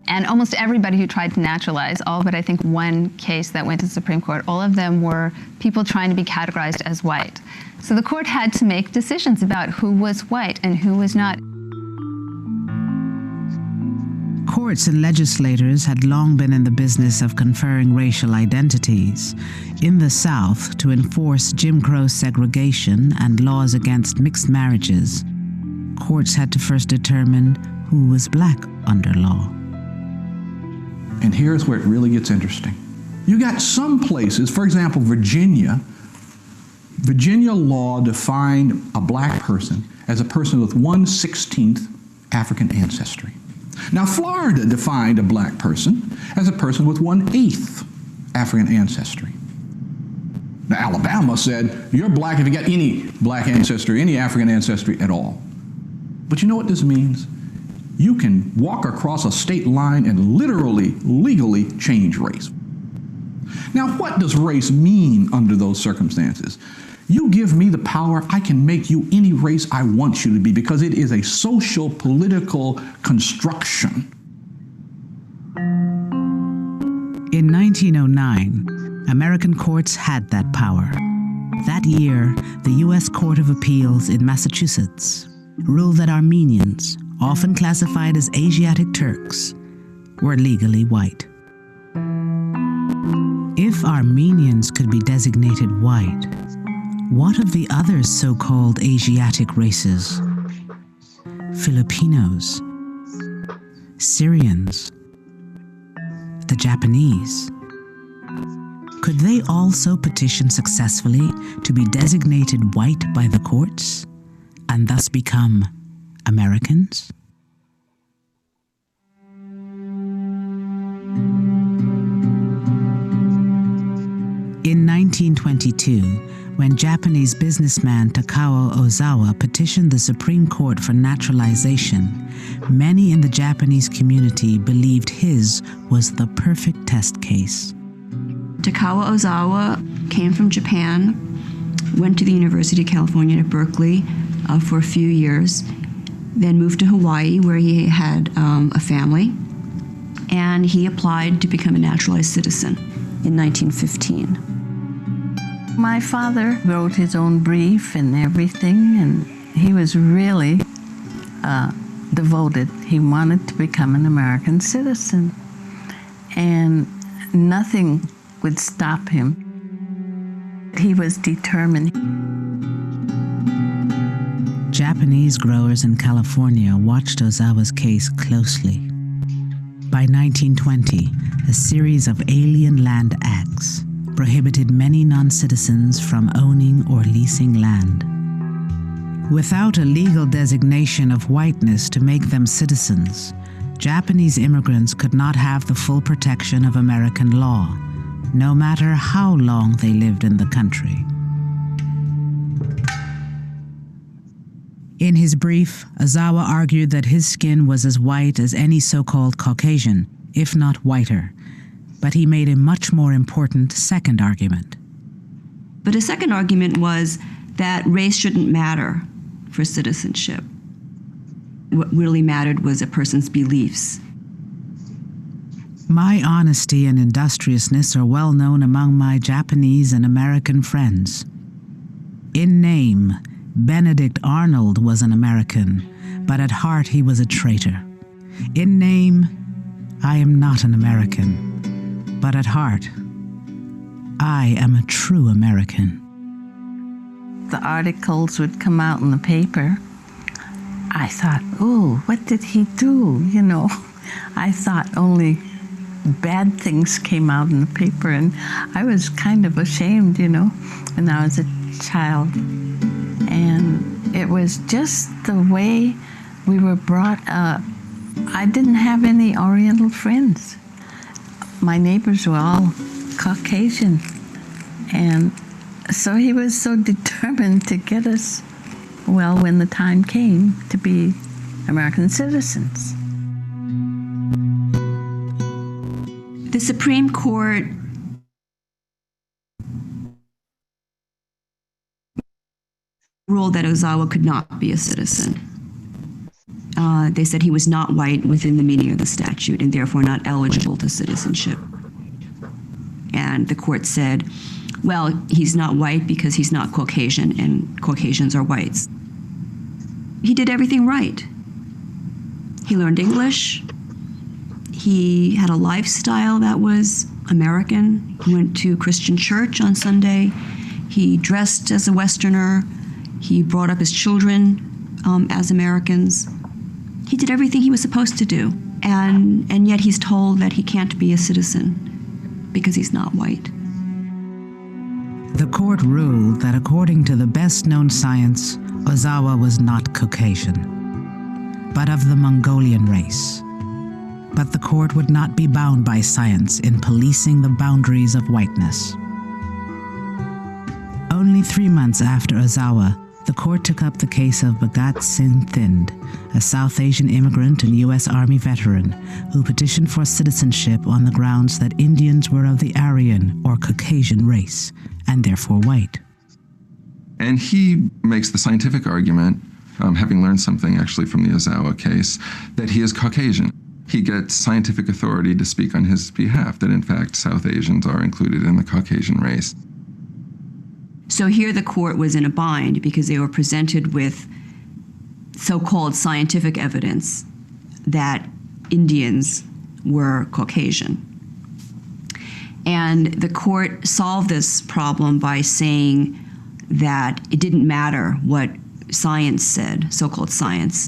And almost everybody who tried to naturalize, all but I think one case that went to the Supreme Court, all of them were people trying to be categorized as white. So the court had to make decisions about who was white and who was not. Courts and legislators had long been in the business of conferring racial identities. In the South, to enforce Jim Crow segregation and laws against mixed marriages, courts had to first determine who was black under law. And here's where it really gets interesting. You got some places, for example, Virginia law defined a black person as a person with 1/16 African ancestry. Now, Florida defined a black person as a person with 1/8 African ancestry. Now, Alabama said, you're black if you got any black ancestry, any African ancestry at all. But you know what this means? You can walk across a state line and literally, legally change race. Now, what does race mean under those circumstances? You give me the power, I can make you any race I want you to be, because it is a social, political construction. In 1909, American courts had that power. That year, the U.S. Court of Appeals in Massachusetts ruled that Armenians, often classified as Asiatic Turks, were legally white. If Armenians could be designated white, what of the other so-called Asiatic races? Filipinos, Syrians, the Japanese. Could they also petition successfully to be designated white by the courts and thus become Americans? In 1922, when Japanese businessman Takao Ozawa petitioned the Supreme Court for naturalization, many in the Japanese community believed his was the perfect test case. Takao Ozawa came from Japan, went to the University of California at Berkeley for a few years, then moved to Hawaii where he had a family, and he applied to become a naturalized citizen in 1915. My father wrote his own brief and everything, and he was really devoted. He wanted to become an American citizen, and nothing would stop him. He was determined. Japanese growers in California watched Ozawa's case closely. By 1920, a series of Alien Land Acts prohibited many non-citizens from owning or leasing land. Without a legal designation of whiteness to make them citizens, Japanese immigrants could not have the full protection of American law, no matter how long they lived in the country. In his brief, Ozawa argued that his skin was as white as any so-called Caucasian, if not whiter. But he made a much more important second argument. But his second argument was that race shouldn't matter for citizenship. What really mattered was a person's beliefs. My honesty and industriousness are well known among my Japanese and American friends. In name, Benedict Arnold was an American, but at heart he was a traitor. In name, I am not an American, but at heart, I am a true American. The articles would come out in the paper. I thought, oh, what did he do, you know? I thought only bad things came out in the paper, and I was kind of ashamed, when I was a child. And it was just the way we were brought up. I didn't have any Oriental friends. My neighbors were all Caucasian. And so he was so determined to get us, when the time came, to be American citizens. The Supreme Court ruled that Ozawa could not be a citizen. They said he was not white within the meaning of the statute and therefore not eligible to citizenship. And the court said, well, he's not white because he's not Caucasian, and Caucasians are whites. He did everything right. He learned English. He had a lifestyle that was American. He went to Christian church on Sunday. He dressed as a Westerner. He brought up his children as Americans. He did everything he was supposed to do. And yet he's told that he can't be a citizen because he's not white. The court ruled that according to the best-known science, Ozawa was not Caucasian, but of the Mongolian race. But the court would not be bound by science in policing the boundaries of whiteness. Only 3 months after Ozawa, the court took up the case of Bhagat Singh Thind, a South Asian immigrant and U.S. Army veteran who petitioned for citizenship on the grounds that Indians were of the Aryan or Caucasian race, and therefore white. And he makes the scientific argument, having learned something actually from the Ozawa case, that he is Caucasian. He gets scientific authority to speak on his behalf, that in fact South Asians are included in the Caucasian race. So here the court was in a bind because they were presented with so-called scientific evidence that Indians were Caucasian. And the court solved this problem by saying that it didn't matter what science said, so-called science.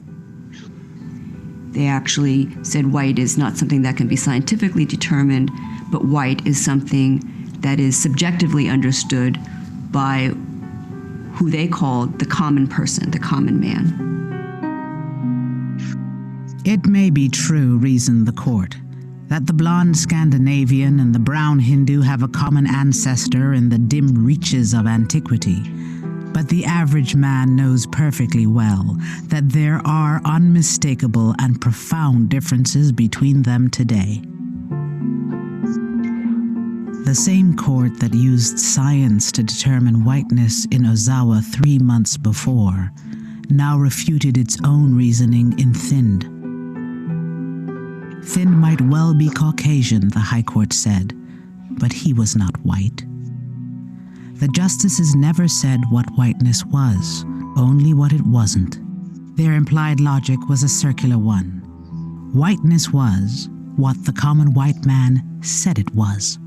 They actually said white is not something that can be scientifically determined, but white is something that is subjectively understood by who they called the common person, the common man. It may be true, reasoned the court, that the blonde Scandinavian and the brown Hindu have a common ancestor in the dim reaches of antiquity, but the average man knows perfectly well that there are unmistakable and profound differences between them today. The same court that used science to determine whiteness in Ozawa 3 months before now refuted its own reasoning in Thind. Thind might well be Caucasian, the High Court said, but he was not white. The justices never said what whiteness was, only what it wasn't. Their implied logic was a circular one. Whiteness was what the common white man said it was.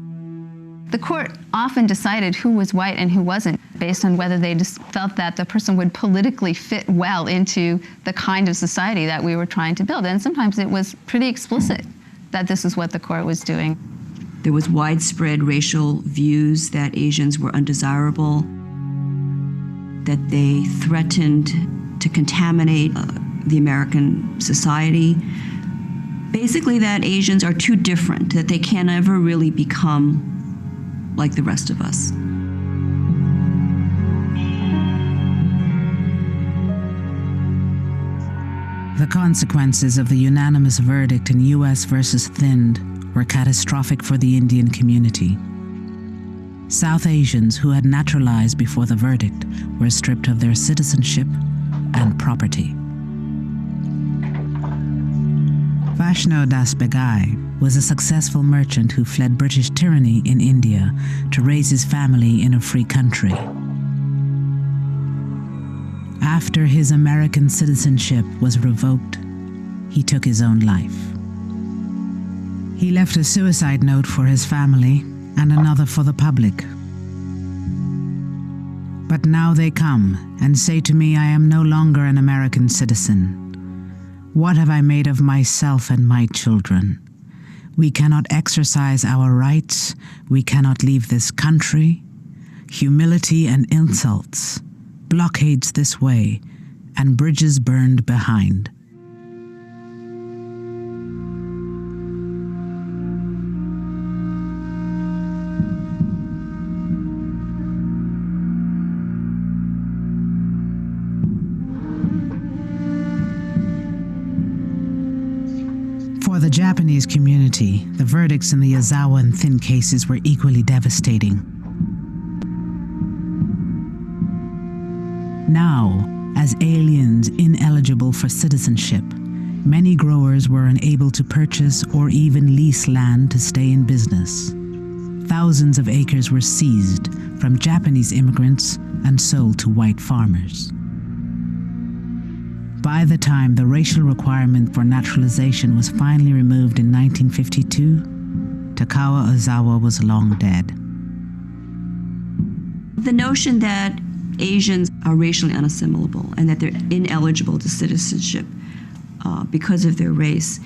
The court often decided who was white and who wasn't based on whether they just felt that the person would politically fit well into the kind of society that we were trying to build. And sometimes it was pretty explicit that this is what the court was doing. There was widespread racial views that Asians were undesirable, that they threatened to contaminate the American society. Basically that Asians are too different, that they can never really become like the rest of us. The consequences of the unanimous verdict in U.S. versus Thind were catastrophic for the Indian community. South Asians who had naturalized before the verdict were stripped of their citizenship and property. Vaishno Das Begai was a successful merchant who fled British tyranny in India to raise his family in a free country. After his American citizenship was revoked, he took his own life. He left a suicide note for his family and another for the public. But now they come and say to me I am no longer an American citizen. What have I made of myself and my children? We cannot exercise our rights. We cannot leave this country. Humility and insults, blockades this way, and bridges burned behind. For the Japanese community, the verdicts in the Ozawa and Thin cases were equally devastating. Now, as aliens ineligible for citizenship, many growers were unable to purchase or even lease land to stay in business. Thousands of acres were seized from Japanese immigrants and sold to white farmers. By the time the racial requirement for naturalization was finally removed in 1952, Takawa Ozawa was long dead. The notion that Asians are racially unassimilable and that they're ineligible to citizenship because of their race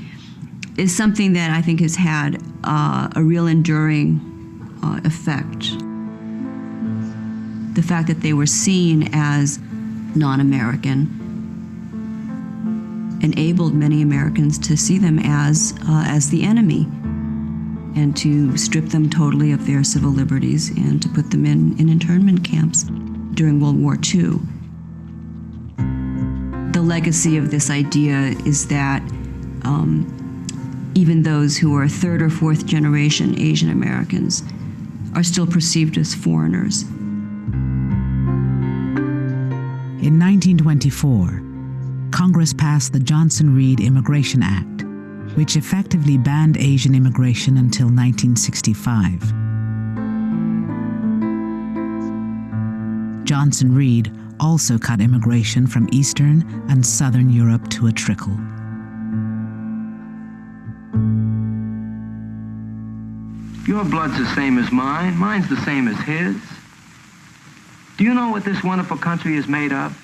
is something that I think has had a real enduring effect. The fact that they were seen as non-American enabled many Americans to see them as the enemy and to strip them totally of their civil liberties and to put them in internment camps during World War II. The legacy of this idea is that even those who are third or fourth generation Asian Americans are still perceived as foreigners. In 1924, Congress passed the Johnson-Reed Immigration Act, which effectively banned Asian immigration until 1965. Johnson-Reed also cut immigration from Eastern and Southern Europe to a trickle. Your blood's the same as mine. Mine's the same as his. Do you know what this wonderful country is made of?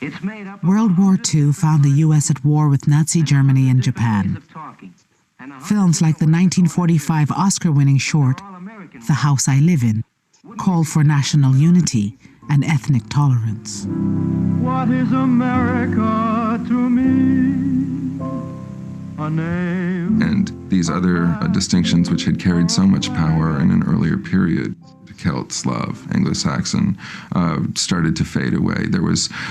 It's made up of World War II found the U.S. at war with Nazi Germany and Japan. Films like the 1945 Oscar-winning short, The House I Live In, called for national unity and ethnic tolerance. What is America to me? A name. And these other distinctions which had carried so much power in an earlier period, Celt, Slav, Anglo-Saxon, started to fade away.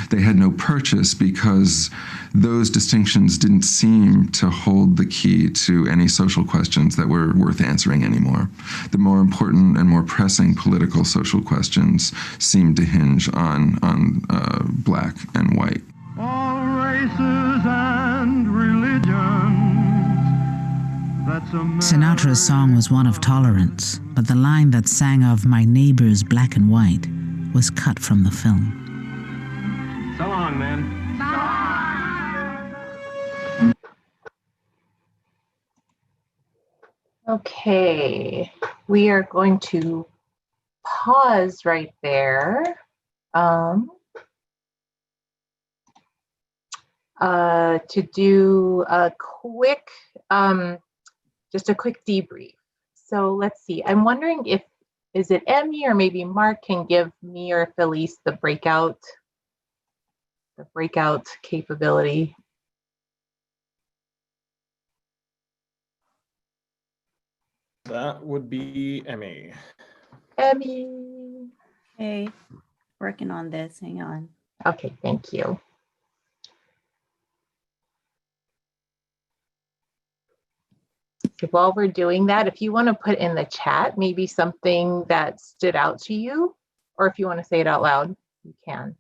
They had no purchase because those distinctions didn't seem to hold the key to any social questions that were worth answering anymore. The more important and more pressing political social questions seemed to hinge on black and white. All races and religions. Sinatra's song was one of tolerance, but the line that sang of "my neighbors black and white" was cut from the film. So long, man. Okay, we are going to pause right there to do a quick just a quick debrief. So let's see. I'm wondering if, is it Emmy or maybe Mark can give me or Felice the breakout capability. That would be Emmy. Emmy. Hey, working on this. Hang on. Okay, thank you. So while we're doing that, if you want to put in the chat maybe something that stood out to you, or if you want to say it out loud, you can.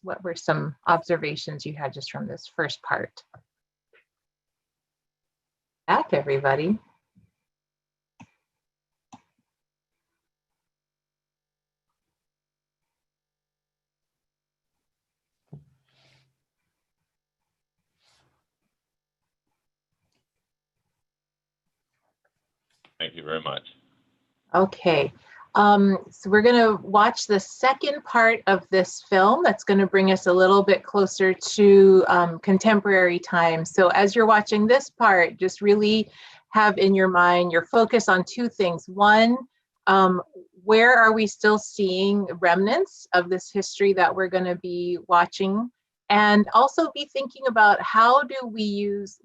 What were some observations you had just from this first part? Back, everybody. Thank you very much. Okay. So we're going to watch the second part of this film that's going to bring us a little bit closer to contemporary times. So as you're watching this part, just really have in your mind your focus on two things. One, where are we still seeing remnants of this history that we're going to be watching? And also be thinking about how do we use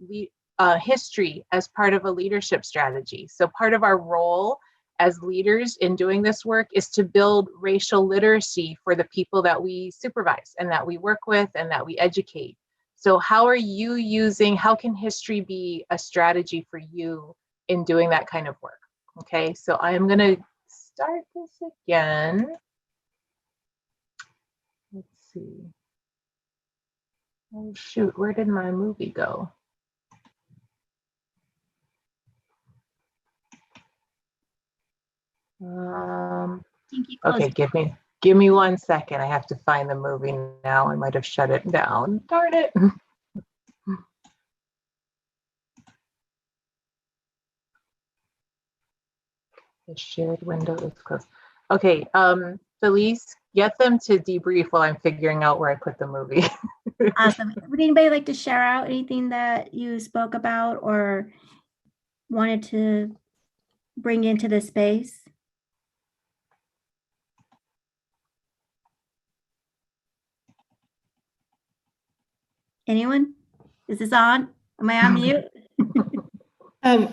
history as part of a leadership strategy. So part of our role as leaders in doing this work is to build racial literacy for the people that we supervise and that we work with and that we educate. So how can history be a strategy for you in doing that kind of work? Okay, so I'm going to start this again. Let's see. Oh shoot, where did my movie go? Okay, give me 1 second. I have to find the movie now. I might have shut it down. Darn it. The shared window is closed. Okay, Felice, get them to debrief while I'm figuring out where I put the movie. Awesome. Would anybody like to share out anything that you spoke about or wanted to bring into this space? Anyone? Is this on? Am I on mute?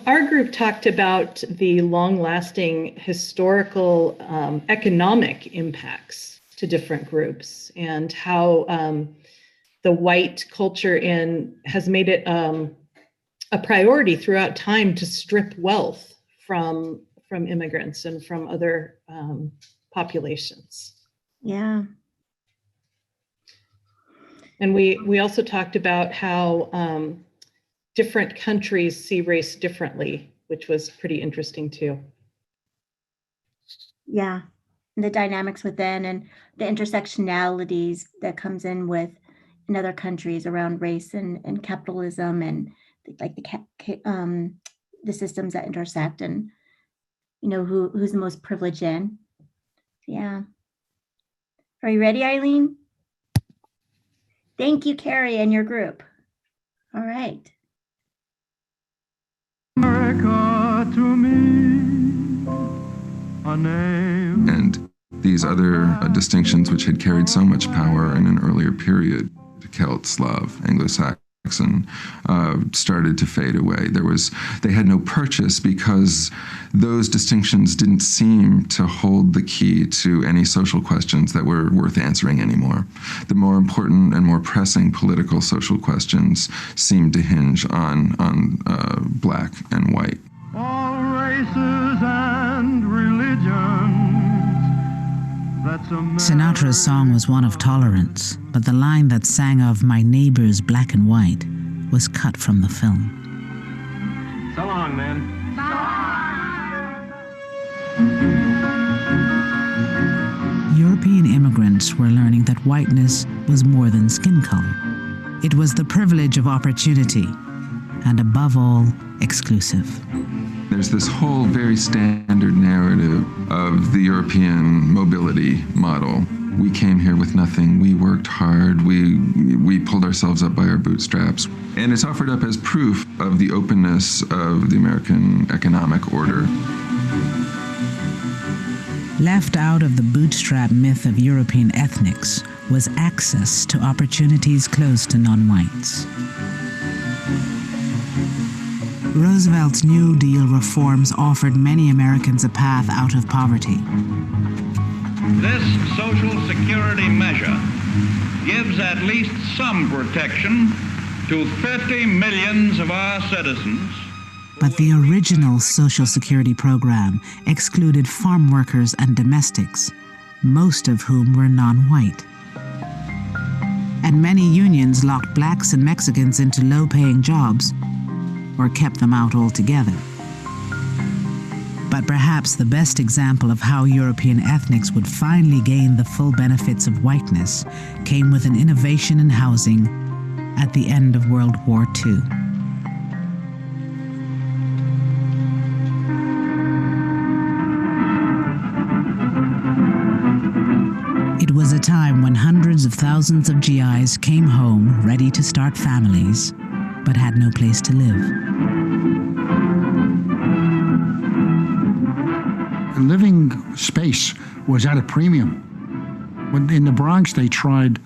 Our group talked about the long-lasting historical economic impacts to different groups and how the white culture has made it a priority throughout time to strip wealth from immigrants and from other populations. Yeah. And we also talked about how different countries see race differently, which was pretty interesting too. Yeah, and the dynamics within and the intersectionalities that comes in other countries around race and capitalism and like the systems that intersect and who's the most privileged in. Yeah. Are you ready, Eileen? Thank you, Carrie, and your group. All right. America to me, a name. And these other distinctions which had carried so much power in an earlier period, Celt, Slav, Anglo-Saxon, started to fade away. They had no purchase because those distinctions didn't seem to hold the key to any social questions that were worth answering anymore. The more important and more pressing political social questions seemed to hinge on black and white. All races and religions. Sinatra's song was one of tolerance, but the line that sang of "my neighbors black and white" was cut from the film. So long, man. European immigrants were learning that whiteness was more than skin color. It was the privilege of opportunity, and above all, exclusive. There's this whole very standard narrative of the European mobility model. We came here with nothing. We worked hard. We pulled ourselves up by our bootstraps. And it's offered up as proof of the openness of the American economic order. Left out of the bootstrap myth of European ethnics was access to opportunities closed to non-whites. Roosevelt's New Deal reforms offered many Americans a path out of poverty. This Social Security measure gives at least some protection to 50 million of our citizens. But the original Social Security program excluded farm workers and domestics, most of whom were non-white. And many unions locked blacks and Mexicans into low-paying jobs or kept them out altogether. But perhaps the best example of how European ethnics would finally gain the full benefits of whiteness came with an innovation in housing at the end of World War II. thousands of GIs came home ready to start families, but had no place to live. Living space was at a premium. When in the Bronx, they tried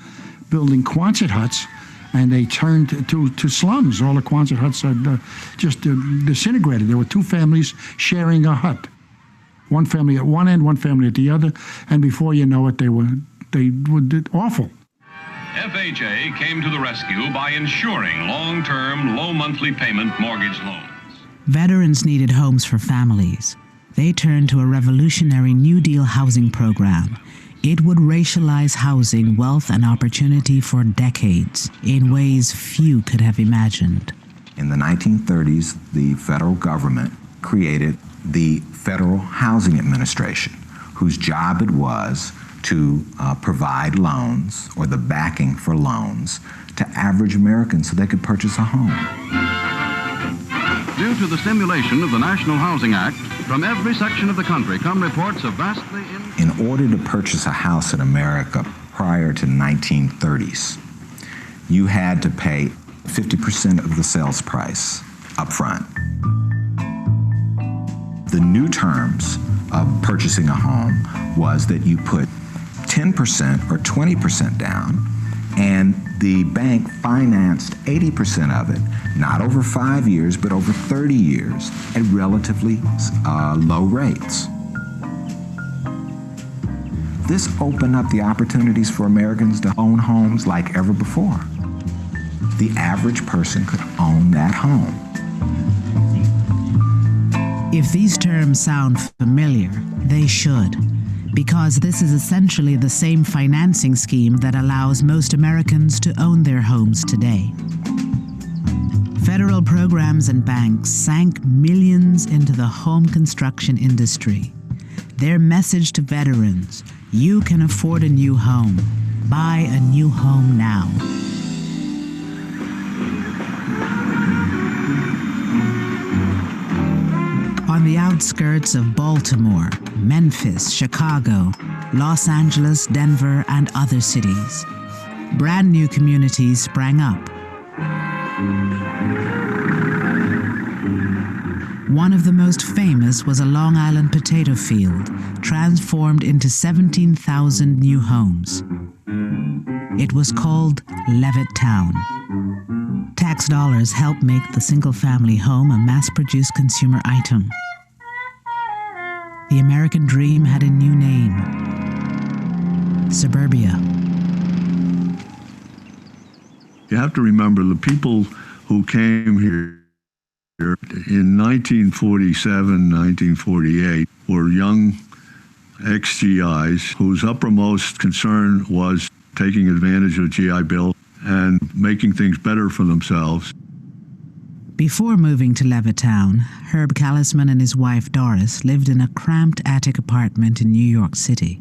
building Quonset huts, and they turned to slums. All the Quonset huts had just disintegrated. There were two families sharing a hut. One family at one end, one family at the other, and before you know it, they were awful. FHA came to the rescue by insuring long-term, low monthly payment mortgage loans. Veterans needed homes for families. They turned to a revolutionary New Deal housing program. It would racialize housing, wealth, and opportunity for decades in ways few could have imagined. In the 1930s, the federal government created the Federal Housing Administration, whose job it was to provide loans, or the backing for loans, to average Americans so they could purchase a home. Due to the stimulation of the National Housing Act, from every section of the country come reports of vastly... In order to purchase a house in America prior to 1930s, you had to pay 50% of the sales price up front. The new terms of purchasing a home was that you put 10% or 20% down, and the bank financed 80% of it, not over 5 years, but over 30 years at relatively low rates. This opened up the opportunities for Americans to own homes like ever before. The average person could own that home. If these terms sound familiar, they should, because this is essentially the same financing scheme that allows most Americans to own their homes today. Federal programs and banks sank millions into the home construction industry. Their message to veterans: you can afford a new home. Buy a new home now. On the outskirts of Baltimore, Memphis, Chicago, Los Angeles, Denver, and other cities, brand new communities sprang up. One of the most famous was a Long Island potato field, transformed into 17,000 new homes. It was called Levittown. Tax dollars helped make the single-family home a mass-produced consumer item. The American dream had a new name: suburbia. You have to remember the people who came here in 1947, 1948 were young ex-GIs whose uppermost concern was taking advantage of GI Bill and making things better for themselves. Before moving to Levittown, Herb Callisman and his wife Doris lived in a cramped attic apartment in New York City.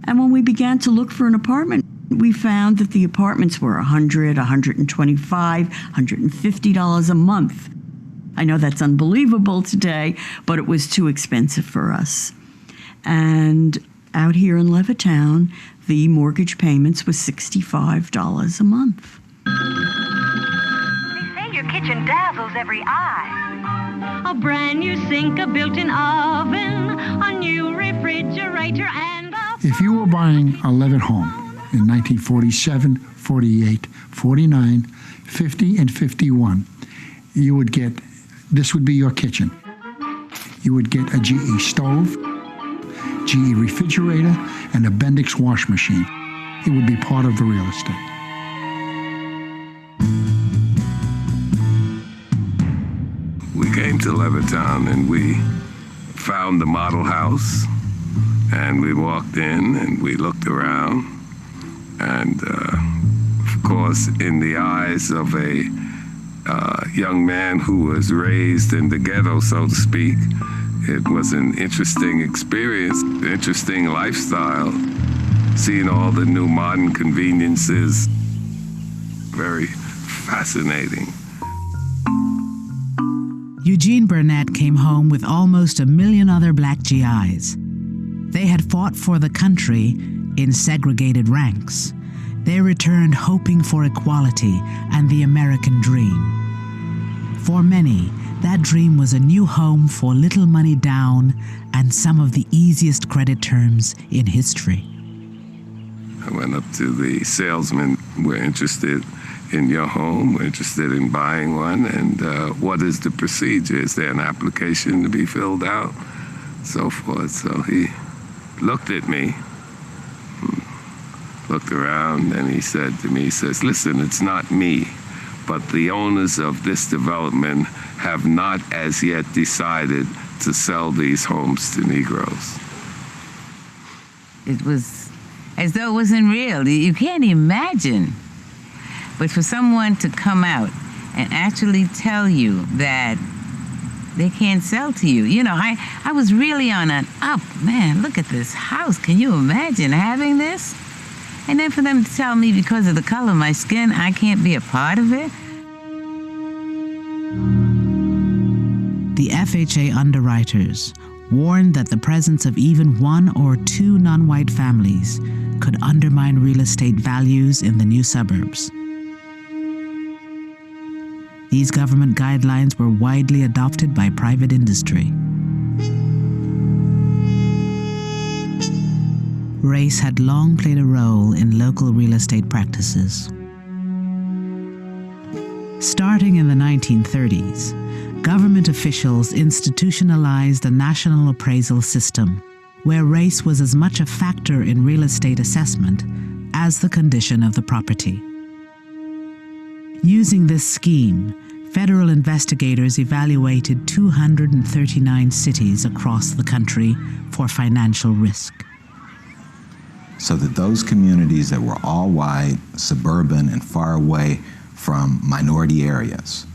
And when we began to look for an apartment, we found that the apartments were $100, $125, $150 a month. I know that's unbelievable today, but it was too expensive for us. And out here in Levittown, the mortgage payments was $65 a month. They say your kitchen dazzles every eye. A brand new sink, a built-in oven, a new refrigerator, and If you were buying a Levitt home in 1947, 48, 49, 50, and 51, you would get, this would be your kitchen. You would get a GE stove, GE refrigerator, and a Bendix wash machine. It would be part of the real estate. We came to Levittown and we found the model house, and we walked in and we looked around, and of course, in the eyes of a young man who was raised in the ghetto, so to speak, it was an interesting experience, interesting lifestyle, seeing all the new modern conveniences, very fascinating. Eugene Burnett came home with almost 1 million other black GIs. They had fought for the country in segregated ranks. They returned hoping for equality and the American dream. For many, that dream was a new home for little money down and some of the easiest credit terms in history. I went up to the salesman. We're interested in your home. We're interested in buying one. And what is the procedure? Is there an application to be filled out? So forth. So he looked at me, looked around, and he said to me, he says, listen, it's not me, but the owners of this development have not as yet decided to sell these homes to Negroes. It was as though it wasn't real. You can't imagine. But for someone to come out and actually tell you that they can't sell to you. You know, I was really on an up. Man, look at this house. Can you imagine having this? And then for them to tell me because of the color of my skin, I can't be a part of it. The FHA underwriters warned that the presence of even one or two non-white families could undermine real estate values in the new suburbs. These government guidelines were widely adopted by private industry. Race had long played a role in local real estate practices. Starting in the 1930s, government officials institutionalized a national appraisal system where race was as much a factor in real estate assessment as the condition of the property. Using this scheme, federal investigators evaluated 239 cities across the country for financial risk. So that those communities that were all white, suburban, and far away from minority areas,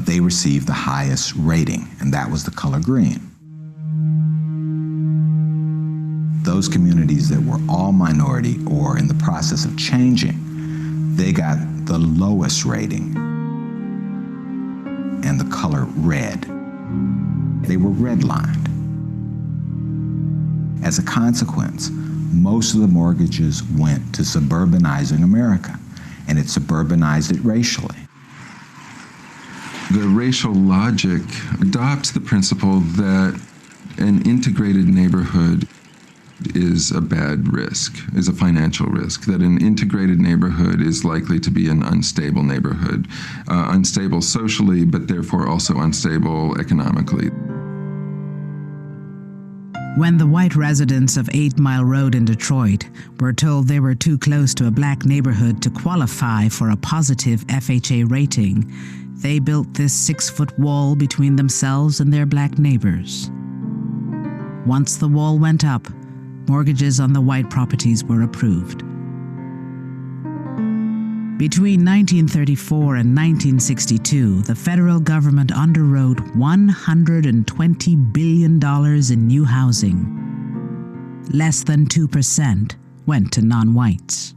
they received the highest rating, and that was the color green. Those communities that were all minority or in the process of changing, they got the lowest rating, and the color red. They were redlined. As a consequence, most of the mortgages went to suburbanizing America, and it suburbanized it racially. The racial logic adopts the principle that an integrated neighborhood is a bad risk, is a financial risk, that an integrated neighborhood is likely to be an unstable neighborhood, unstable socially, but therefore also unstable economically. When the white residents of 8 Mile Road in Detroit were told they were too close to a black neighborhood to qualify for a positive FHA rating, they built this 6-foot wall between themselves and their black neighbors. Once the wall went up, mortgages on the white properties were approved. Between 1934 and 1962, the federal government underwrote $120 billion in new housing. Less than 2% went to non-whites.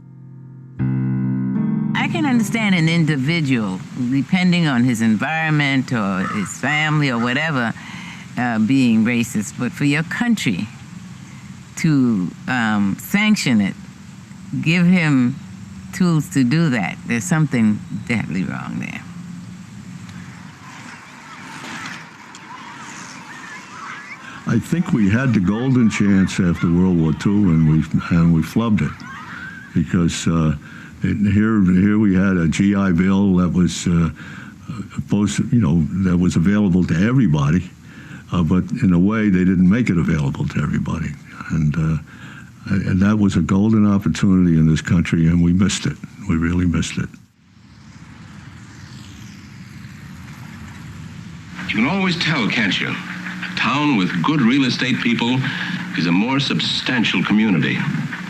I can understand an individual, depending on his environment or his family or whatever, being racist, but for your country to sanction it, give him tools to do that, there's something definitely wrong there. I think we had the golden chance after World War II, and we flubbed it, because here we had a GI Bill that was that was available to everybody, but in a way they didn't make it available to everybody, and that was a golden opportunity in this country, and we missed it. We really missed it. You can always tell, can't you? A town with good real estate people is a more substantial community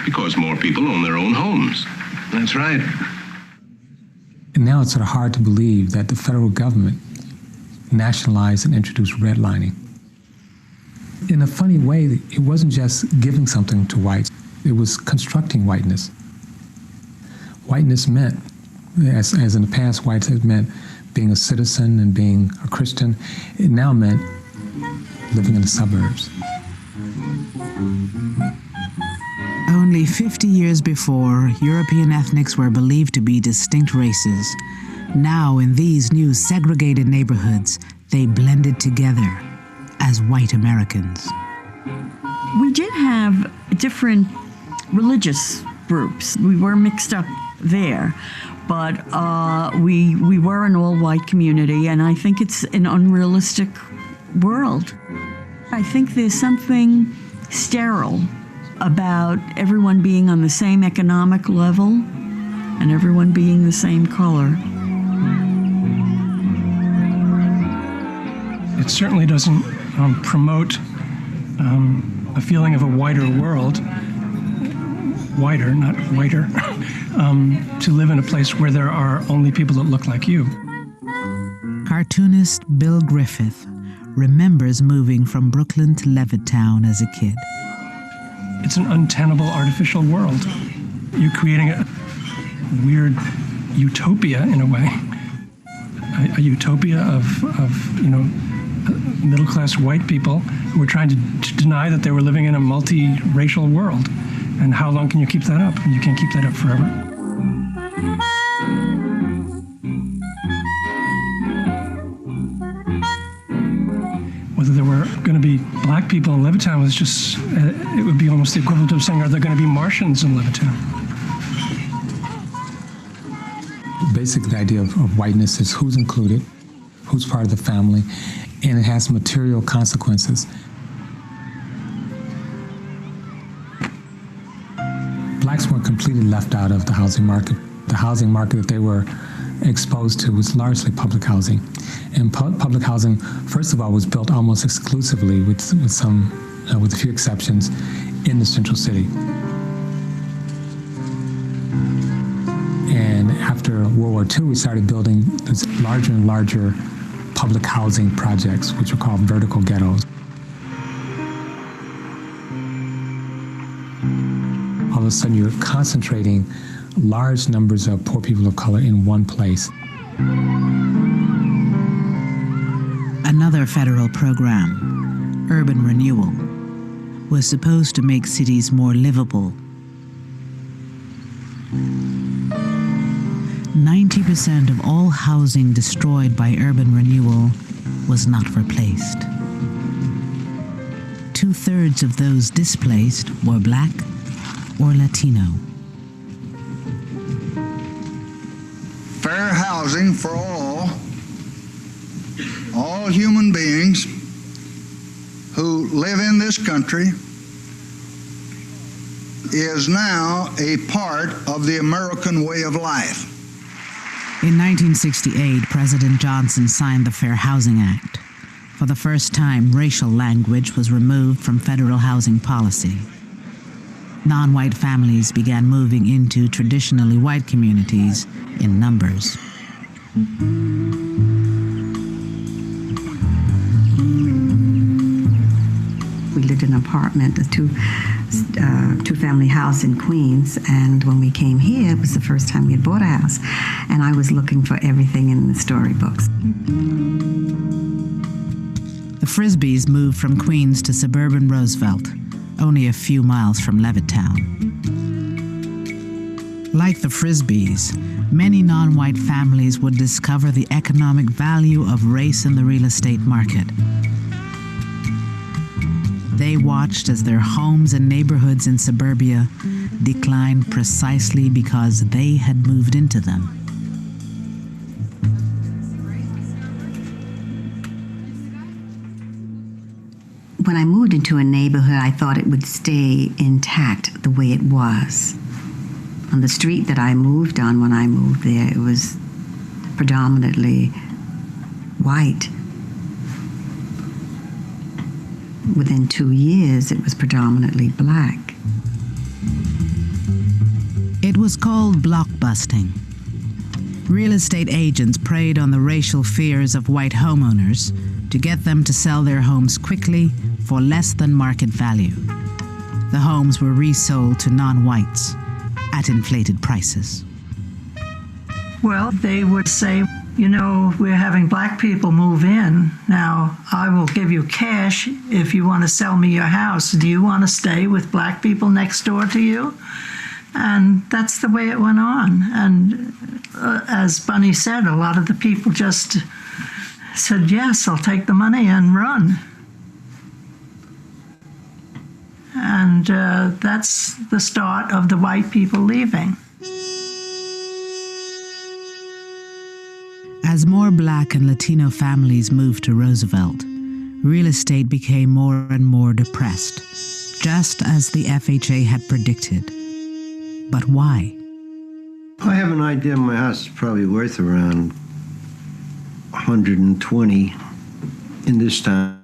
because more people own their own homes. That's right. And now it's sort of hard to believe that the federal government nationalized and introduced redlining. In a funny way, it wasn't just giving something to whites, it was constructing whiteness. Whiteness meant, as in the past, whites had meant being a citizen and being a Christian. It now meant living in the suburbs. Only 50 years before, European ethnics were believed to be distinct races. Now, in these new segregated neighborhoods, they blended together as white Americans. We did have different religious groups. We were mixed up there, but we were an all-white community, and I think it's an unrealistic world. I think there's something sterile about everyone being on the same economic level and everyone being the same color. It certainly doesn't promote a feeling of a wider world, wider, not whiter, to live in a place where there are only people that look like you. Cartoonist Bill Griffith remembers moving from Brooklyn to Levittown as a kid. It's an untenable artificial world. You're creating a weird utopia in a way, a utopia of middle-class white people who were trying to deny that they were living in a multi-racial world. And how long can you keep that up? You can't keep that up forever. Whether there were going to be black people in Levittown was just, it would be almost the equivalent of saying, are there going to be Martians in Levittown? Basically, the idea of whiteness is who's included, who's part of the family, and it has material consequences. Blacks weren't completely left out of the housing market. The housing market that they were exposed to was largely public housing. And public housing, first of all, was built almost exclusively, with a few exceptions, in the central city. And after World War II, we started building these larger and larger public housing projects, which were called vertical ghettos. All of a sudden, you're concentrating large numbers of poor people of color in one place. Another federal program, Urban Renewal, was supposed to make cities more livable. 90% of all housing destroyed by urban renewal was not replaced. 2/3 of those displaced were Black or Latino. Fair housing for all human beings who live in this country is now a part of the American way of life. In 1968, President Johnson signed the Fair Housing Act. For the first time, racial language was removed from federal housing policy. Non-white families began moving into traditionally white communities in numbers. We lived in an apartment, a two-family house in Queens, and when we came here, it was the first time we had bought a house, and I was looking for everything in the storybooks. The Frisbees moved from Queens to suburban Roosevelt, only a few miles from Levittown. Like the Frisbees, many non-white families would discover the economic value of race in the real estate market. They watched as their homes and neighborhoods in suburbia declined precisely because they had moved into them. When I moved into a neighborhood, I thought it would stay intact the way it was. On the street that I moved on when I moved there, it was predominantly white. Within 2 years, it was predominantly Black. It was called blockbusting. Real estate agents preyed on the racial fears of white homeowners to get them to sell their homes quickly for less than market value. The homes were resold to non-whites at inflated prices. Well, they would say, you know, we're having black people move in. Now, I will give you cash if you want to sell me your house. Do you want to stay with black people next door to you? And that's the way it went on. And as Bunny said, a lot of the people just said, yes, I'll take the money and run. And that's the start of the white people leaving. As more Black and Latino families moved to Roosevelt, real estate became more and more depressed, just as the FHA had predicted. But why? I have an idea my house is probably worth around 120 in this town.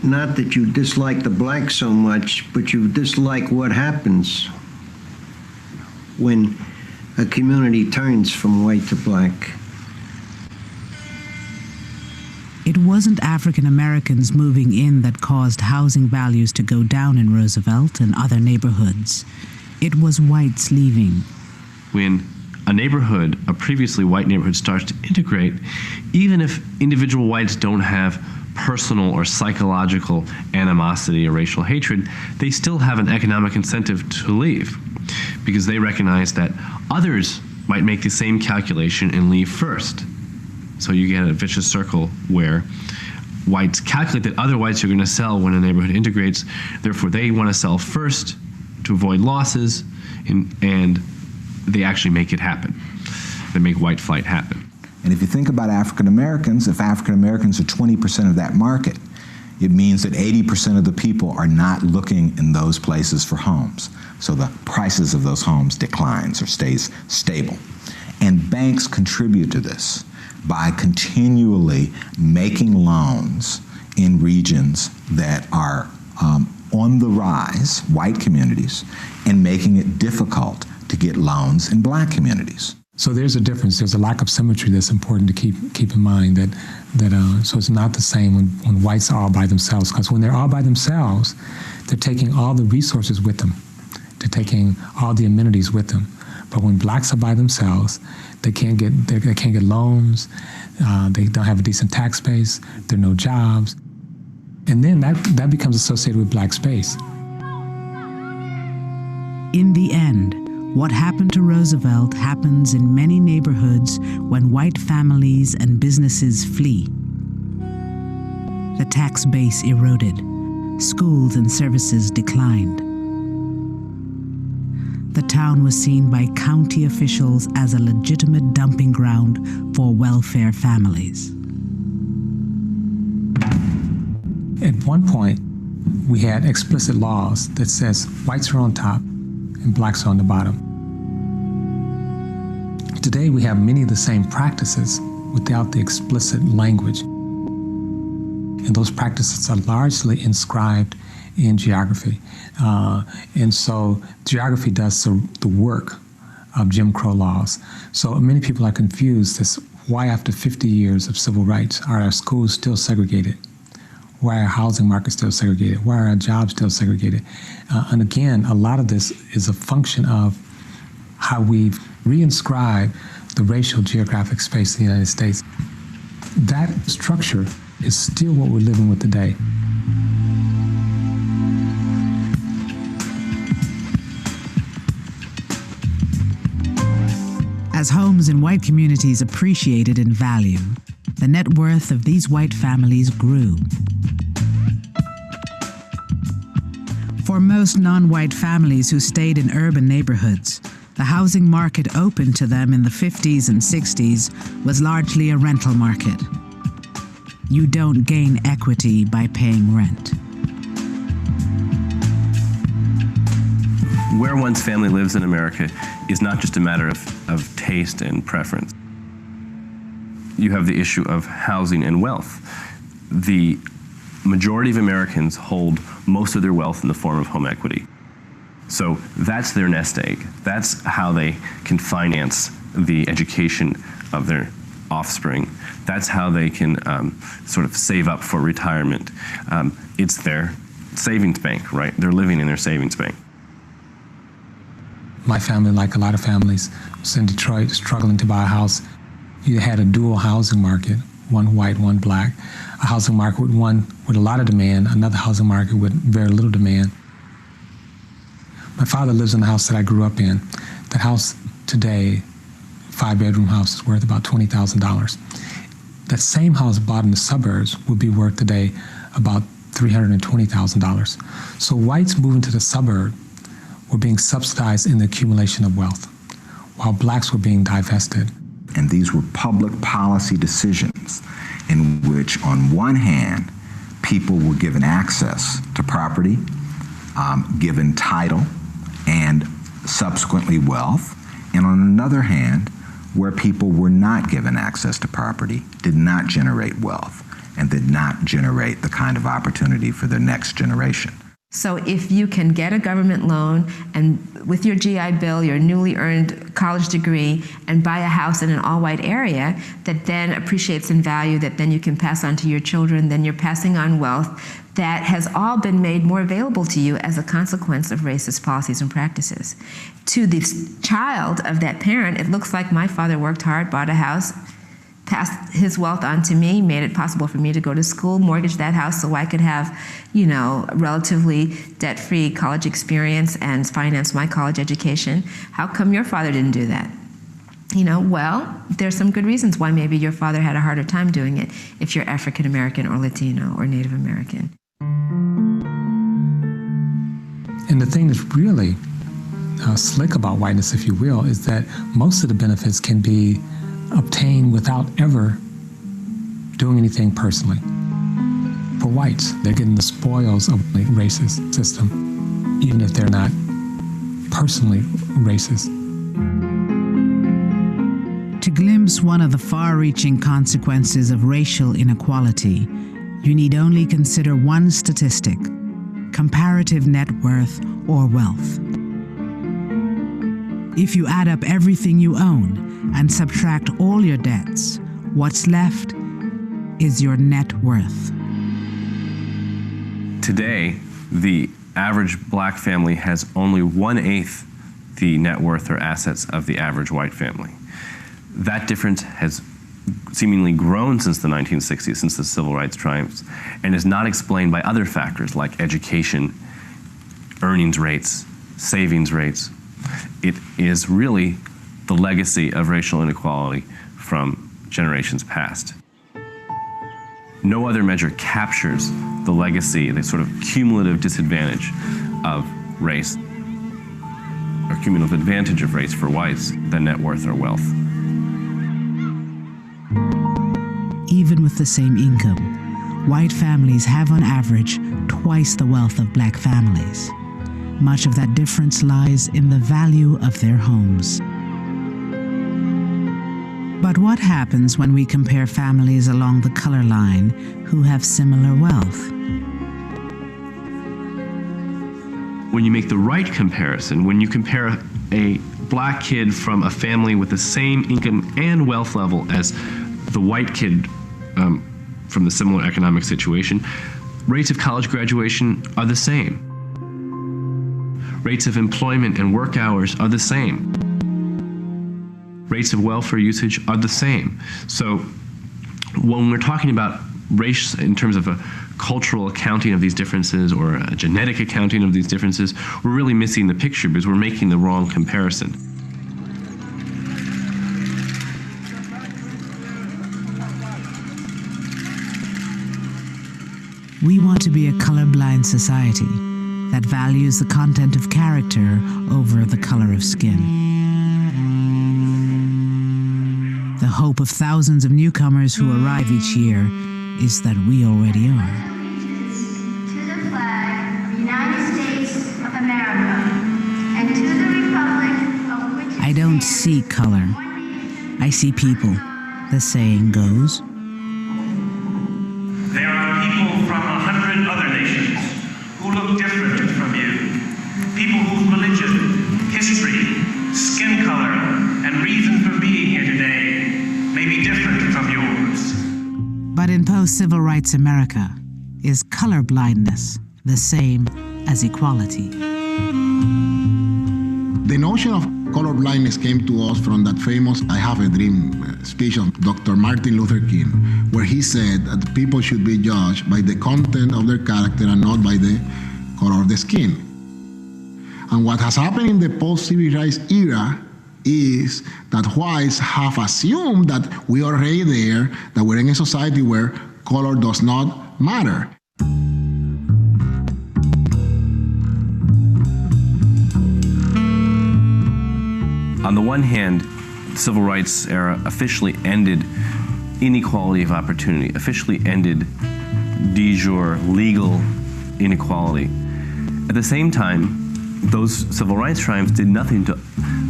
Not that you dislike the blacks so much, but you dislike what happens when a community turns from white to black. It wasn't African Americans moving in that caused housing values to go down in Roosevelt and other neighborhoods. It was whites leaving. When a neighborhood, a previously white neighborhood, starts to integrate, even if individual whites don't have personal or psychological animosity or racial hatred, they still have an economic incentive to leave because they recognize that others might make the same calculation and leave first. So you get a vicious circle where whites calculate that other whites are going to sell when a neighborhood integrates, therefore they want to sell first to avoid losses, and they actually make it happen. They make white flight happen. And if you think about African Americans, if African Americans are 20% of that market, it means that 80% of the people are not looking in those places for homes. So the prices of those homes declines or stays stable. And banks contribute to this by continually making loans in regions that are on the rise, white communities, and making it difficult to get loans in black communities. So there's a difference. There's a lack of symmetry that's important to keep in mind. So it's not the same when whites are all by themselves, because when they're all by themselves, they're taking all the resources with them. They're taking all the amenities with them. But when blacks are by themselves, they can't get loans. They don't have a decent tax base. There are no jobs, and then that becomes associated with black space. In the end, what happened to Roosevelt happens in many neighborhoods when white families and businesses flee. The tax base eroded. Schools and services declined. The town was seen by county officials as a legitimate dumping ground for welfare families. At one point, we had explicit laws that says whites are on top and blacks are on the bottom. Today, we have many of the same practices without the explicit language. And those practices are largely inscribed in geography. And so geography does the work of Jim Crow laws. So many people are confused as why after 50 years of civil rights are our schools still segregated? Why are our housing markets still segregated? Why are our jobs still segregated? And again, a lot of this is a function of how we've reinscribed the racial geographic space of the United States. That structure is still what we're living with today. As homes in white communities appreciated in value, the net worth of these white families grew. For most non-white families who stayed in urban neighborhoods, the housing market open to them in the 50s and 60s was largely a rental market. You don't gain equity by paying rent. Where one's family lives in America is not just a matter of taste and preference. you have the issue of housing and wealth. The majority of Americans hold most of their wealth in the form of home equity. So that's their nest egg. That's how they can finance the education of their offspring. That's how they can sort of save up for retirement. It's their savings bank, right? They're living in their savings bank. My family, like a lot of families, was in Detroit struggling to buy a house. You had a dual housing market, one white, one black. A housing market with one with a lot of demand, another housing market with very little demand. My father lives in the house that I grew up in. That house today, 5-bedroom house, is worth about $20,000. That same house bought in the suburbs would be worth today about $320,000. So whites moving to the suburb were being subsidized in the accumulation of wealth, while blacks were being divested. And these were public policy decisions in which, on one hand, people were given access to property, given title, and subsequently wealth, and on another hand, where people were not given access to property, did not generate wealth, and did not generate the kind of opportunity for the next generation. So if you can get a government loan and with your GI Bill, your newly earned college degree, and buy a house in an all-white area that then appreciates in value, that then you can pass on to your children, then you're passing on wealth that has all been made more available to you as a consequence of racist policies and practices. To the child of that parent, it looks like my father worked hard, bought a house, passed his wealth on to me, made it possible for me to go to school, mortgage that house so I could have, relatively debt-free college experience and finance my college education. How come your father didn't do that? Well, there's some good reasons why maybe your father had a harder time doing it if you're African American or Latino or Native American. And the thing that's really slick about whiteness, if you will, is that most of the benefits can be obtained without ever doing anything personally. For whites, they're getting the spoils of the racist system, even if they're not personally racist. To glimpse one of the far-reaching consequences of racial inequality, you need only consider one statistic: comparative net worth or wealth. If you add up everything you own and subtract all your debts, what's left is your net worth. Today, the average black family has only 1/8 the net worth or assets of the average white family. That difference has seemingly grown since the 1960s, since the civil rights triumphs, and is not explained by other factors like education, earnings rates, savings rates. It is really the legacy of racial inequality from generations past. No other measure captures the legacy, the sort of cumulative disadvantage of race, or cumulative advantage of race for whites than net worth or wealth. Even with the same income, white families have on average twice the wealth of black families. Much of that difference lies in the value of their homes. But what happens when we compare families along the color line who have similar wealth? When you make the right comparison, when you compare a black kid from a family with the same income and wealth level as the white kid from the similar economic situation, rates of college graduation are the same. Rates of employment and work hours are the same. Rates of welfare usage are the same. So when we're talking about race in terms of a cultural accounting of these differences or a genetic accounting of these differences, we're really missing the picture because we're making the wrong comparison. We want to be a colorblind society that values the content of character over the color of skin. The hope of thousands of newcomers who arrive each year is that we already are. To the flag of the United States of America and to the republic of which I don't see color. I see people. the saying goes. There are people from 100 other nations who look different from you. People whose religion, history, skin color, and reason for being here today may be different from yours. But in post-civil rights America, is color blindness the same as equality? The notion of color blindness came to us from that famous I Have a Dream speech of Dr. Martin Luther King, where he said that people should be judged by the content of their character and not by the color of the skin. And what has happened in the post-civil rights era is that whites have assumed that we are already there, that we're in a society where color does not matter. On the one hand, the civil rights era officially ended inequality of opportunity, officially ended de jure legal inequality. At the same time, those civil rights triumphs did nothing to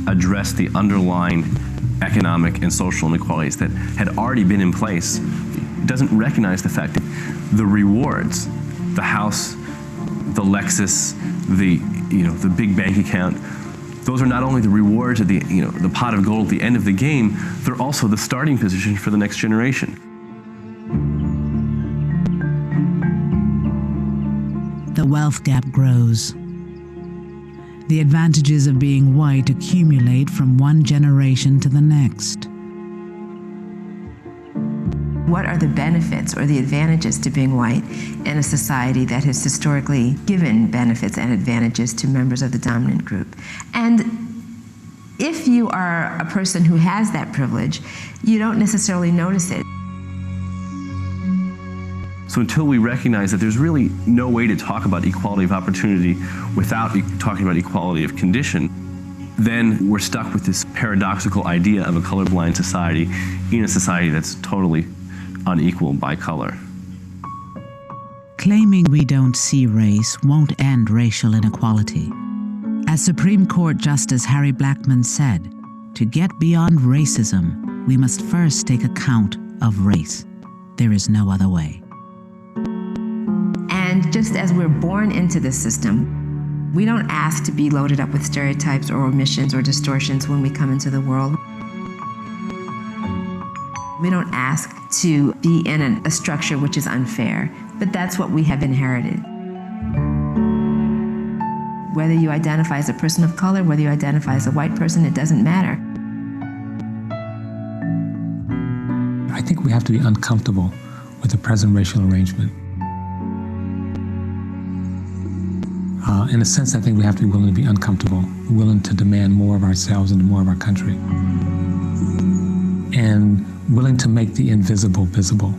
address the underlying economic and social inequalities that had already been in place. It doesn't recognize the fact that the rewards, the house, the Lexus, the big bank account, those are not only the rewards of the pot of gold at the end of the game, they're also the starting position for the next generation. The wealth gap grows. The advantages of being white accumulate from one generation to the next. What are the benefits or the advantages to being white in a society that has historically given benefits and advantages to members of the dominant group? And if you are a person who has that privilege, you don't necessarily notice it. So until we recognize that there's really no way to talk about equality of opportunity without talking about equality of condition, then we're stuck with this paradoxical idea of a colorblind society in a society that's totally unequal by color. Claiming we don't see race won't end racial inequality. As Supreme Court Justice Harry Blackmun said, to get beyond racism, we must first take account of race. There is no other way. And just as we're born into this system, we don't ask to be loaded up with stereotypes or omissions or distortions when we come into the world. We don't ask to be in a structure which is unfair, but that's what we have inherited. Whether you identify as a person of color, whether you identify as a white person, it doesn't matter. I think we have to be uncomfortable with the present racial arrangement. In a sense, I think we have to be willing to be uncomfortable, willing to demand more of ourselves and more of our country, and willing to make the invisible visible.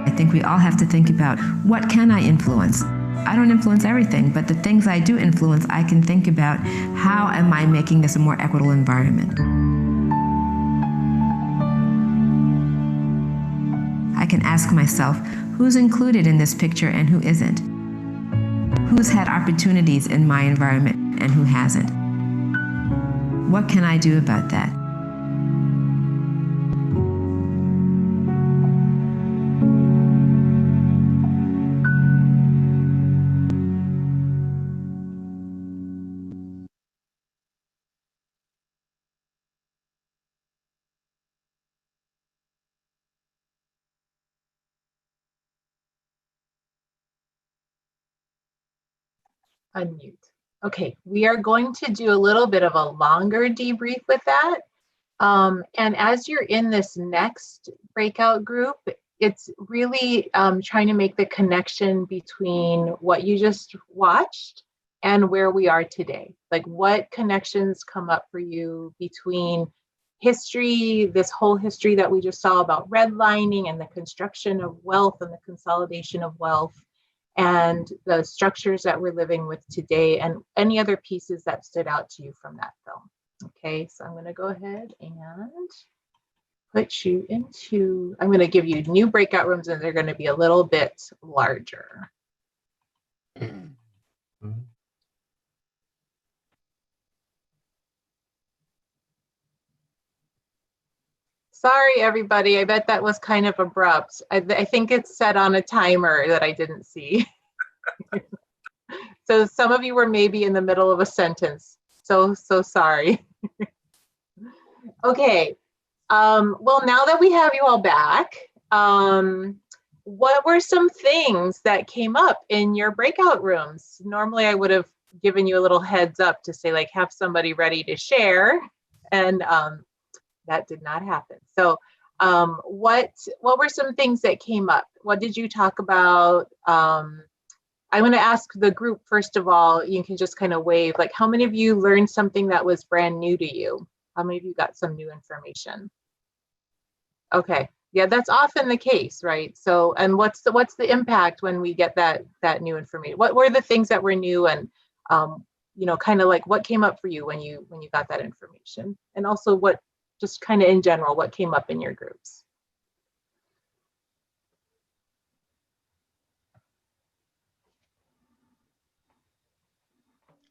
I think we all have to think about, what can I influence? I don't influence everything, but the things I do influence, I can think about, how am I making this a more equitable environment? I can ask myself, who's included in this picture and who isn't? Who's had opportunities in my environment and who hasn't? What can I do about that? Unmute. Okay, we are going to do a little bit of a longer debrief with that. And as you're in this next breakout group, it's really trying to make the connection between what you just watched and where we are today. Like, what connections come up for you between history, this whole history that we just saw about redlining and the construction of wealth and the consolidation of wealth, and the structures that we're living with today, and any other pieces that stood out to you from that film. Okay, so I'm going to go ahead and put you into, I'm going to give you new breakout rooms, and they're going to be a little bit larger. Sorry, everybody. I bet that was kind of abrupt. I think it's set on a timer that I didn't see. So some of you were maybe in the middle of a sentence. So sorry. Okay. Well, now that we have you all back, what were some things that came up in your breakout rooms? Normally, I would have given you a little heads up to say, like, have somebody ready to share, and that did not happen. So what were some things that came up? What did you talk about? I'm going to ask the group, first of all, you can just kind of wave, like, how many of you learned something that was brand new to you? How many of you got some new information? Okay, yeah, that's often the case, right? So, and what's the impact when we get that new information? What were the things that were new, and you know, kind of like what came up for you when you got that information? And also what, just kind of in general, what came up in your groups?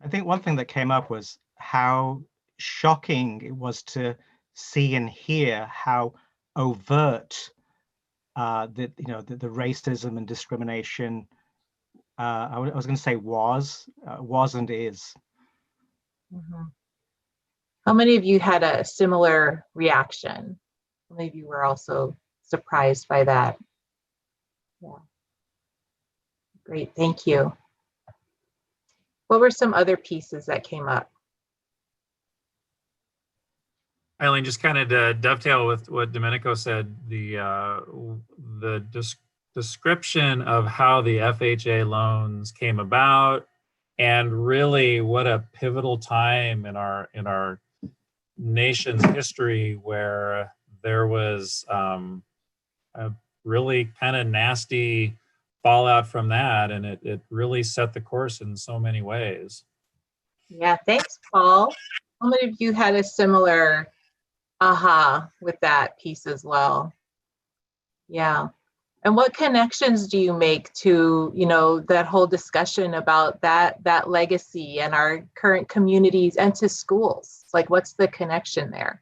I think one thing that came up was how shocking it was to see and hear how overt the racism and discrimination I was going to say was and is. Mm-hmm. How many of you had a similar reaction? How many of you were also surprised by that? Yeah. Great, thank you. What were some other pieces that came up? Eileen, just kind of to dovetail with what Domenico said, the description of how the FHA loans came about, and really what a pivotal time in our nation's history where there was a really kind of nasty fallout from that, and it really set the course in so many ways. Yeah, thanks, Paul. How many of you had a similar aha with that piece as well? Yeah. And what connections do you make to, you know, that whole discussion about that legacy and our current communities and to schools? Like, what's the connection there?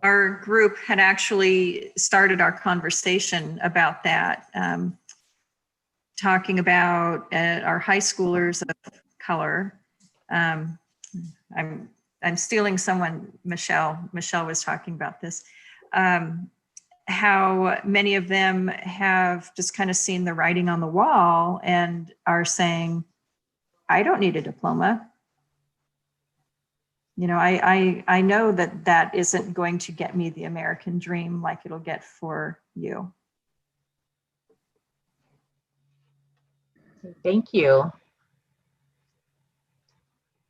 Our group had actually started our conversation about that, talking about our high schoolers of color. I'm stealing someone, Michelle. Michelle was talking about this. How many of them have just kind of seen the writing on the wall and are saying, I don't need a diploma. You know, I know that isn't going to get me the American dream like it'll get for you. Thank you.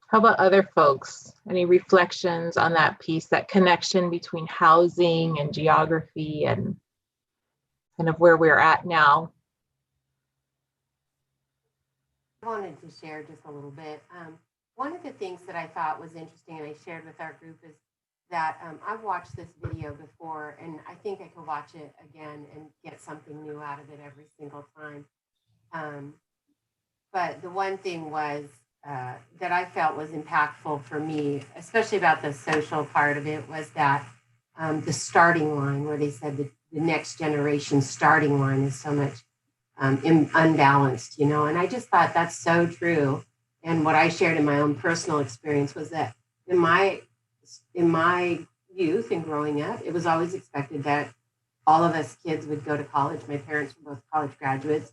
How about other folks? Any reflections on that piece, that connection between housing and geography and kind of where we're at now? I wanted to share just a little bit. One of the things that I thought was interesting and I shared with our group is that I've watched this video before, and I think I could watch it again and get something new out of it every single time. But the one thing was that I felt was impactful for me, especially about the social part of it, was that the starting line, where they said that the next generation starting line is so much unbalanced, you know, and I just thought that's so true. And what I shared in my own personal experience was that in my youth and growing up, it was always expected that all of us kids would go to college. My parents were both college graduates.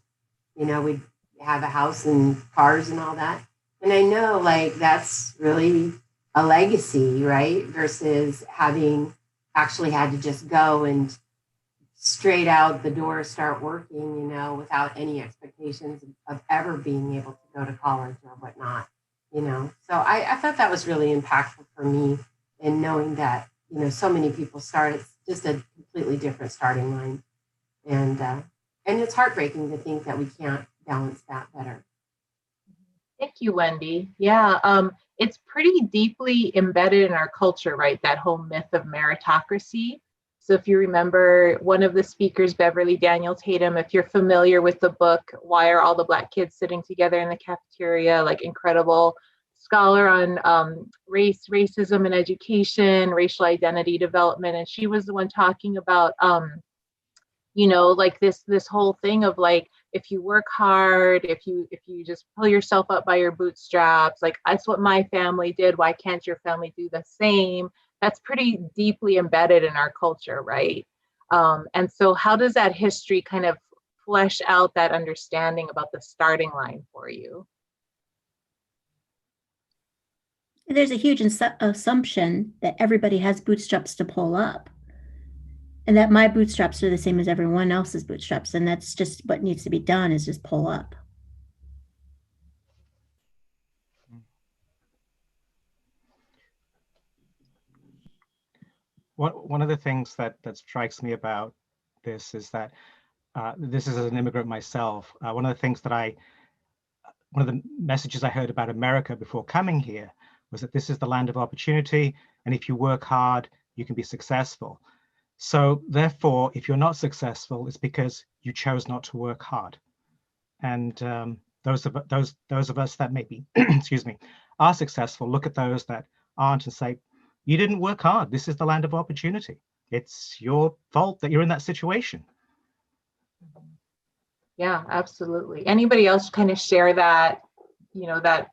You know, we'd have a house and cars and all that. And I know, like, that's really a legacy, right? Versus having actually had to just go and straight out the door start working, you know, without any expectations of ever being able to go to college or whatnot, you know. So I thought that was really impactful for me, in knowing that, you know, so many people start at just a completely different starting line. And it's heartbreaking to think that we can't balance that better. Thank you, Wendy. Yeah, it's pretty deeply embedded in our culture, right? That whole myth of meritocracy. So if you remember one of the speakers, Beverly Daniel Tatum, if you're familiar with the book, Why Are All the Black Kids Sitting Together in the Cafeteria? Like, incredible scholar on racism and education, racial identity development, and she was the one talking about, you know, like this whole thing of like, if you work hard, if you just pull yourself up by your bootstraps, like that's what my family did, why can't your family do the same? That's pretty deeply embedded in our culture, right? And so how does that history kind of flesh out that understanding about the starting line for you? There's a huge assumption that everybody has bootstraps to pull up, and that my bootstraps are the same as everyone else's bootstraps, and that's just what needs to be done, is just pull up. One of the things that strikes me about this is that this is as an immigrant myself. One of the messages I heard about America before coming here was that this is the land of opportunity, and if you work hard, you can be successful. So therefore, if you're not successful, it's because you chose not to work hard. And those of us that maybe, excuse me, are successful, look at those that aren't and say, you didn't work hard. This is the land of opportunity. It's your fault that you're in that situation. Yeah, absolutely. Anybody else kind of share that, you know, that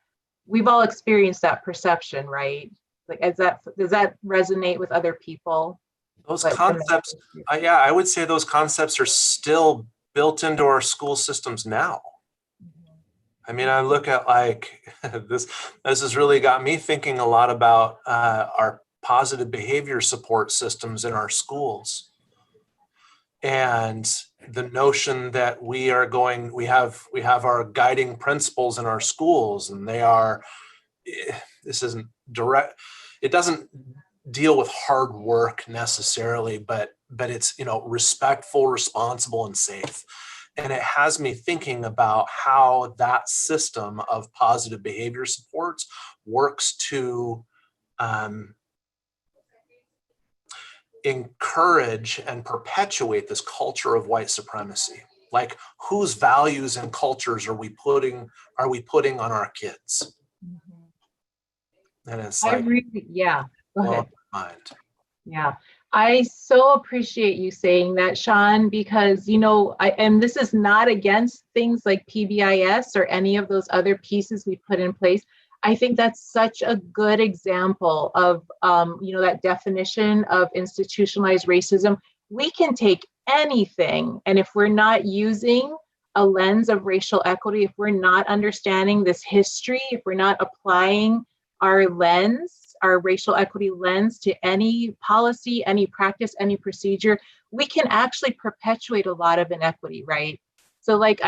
we've all experienced that perception, right? Like, does that resonate with other people? Those concepts, yeah, I would say those concepts are still built into our school systems now. I mean, I look at like this has really got me thinking a lot about our positive behavior support systems in our schools. And the notion that we have our guiding principles in our schools, and this isn't direct, it doesn't deal with hard work necessarily, but it's, you know, respectful, responsible, and safe. And it has me thinking about how that system of positive behavior supports works to encourage and perpetuate this culture of white supremacy. Like, whose values and cultures are we putting on our kids? And it's like, yeah. Go ahead. Mind. Yeah, I so appreciate you saying that, Sean, because, you know, and this is not against things like PBIS or any of those other pieces we put in place. I think that's such a good example of, you know, that definition of institutionalized racism. We can take anything, and if we're not using a lens of racial equity, if we're not understanding this history, if we're not applying our lens, our racial equity lens to any policy, any practice, any procedure, we can actually perpetuate a lot of inequity, right? So like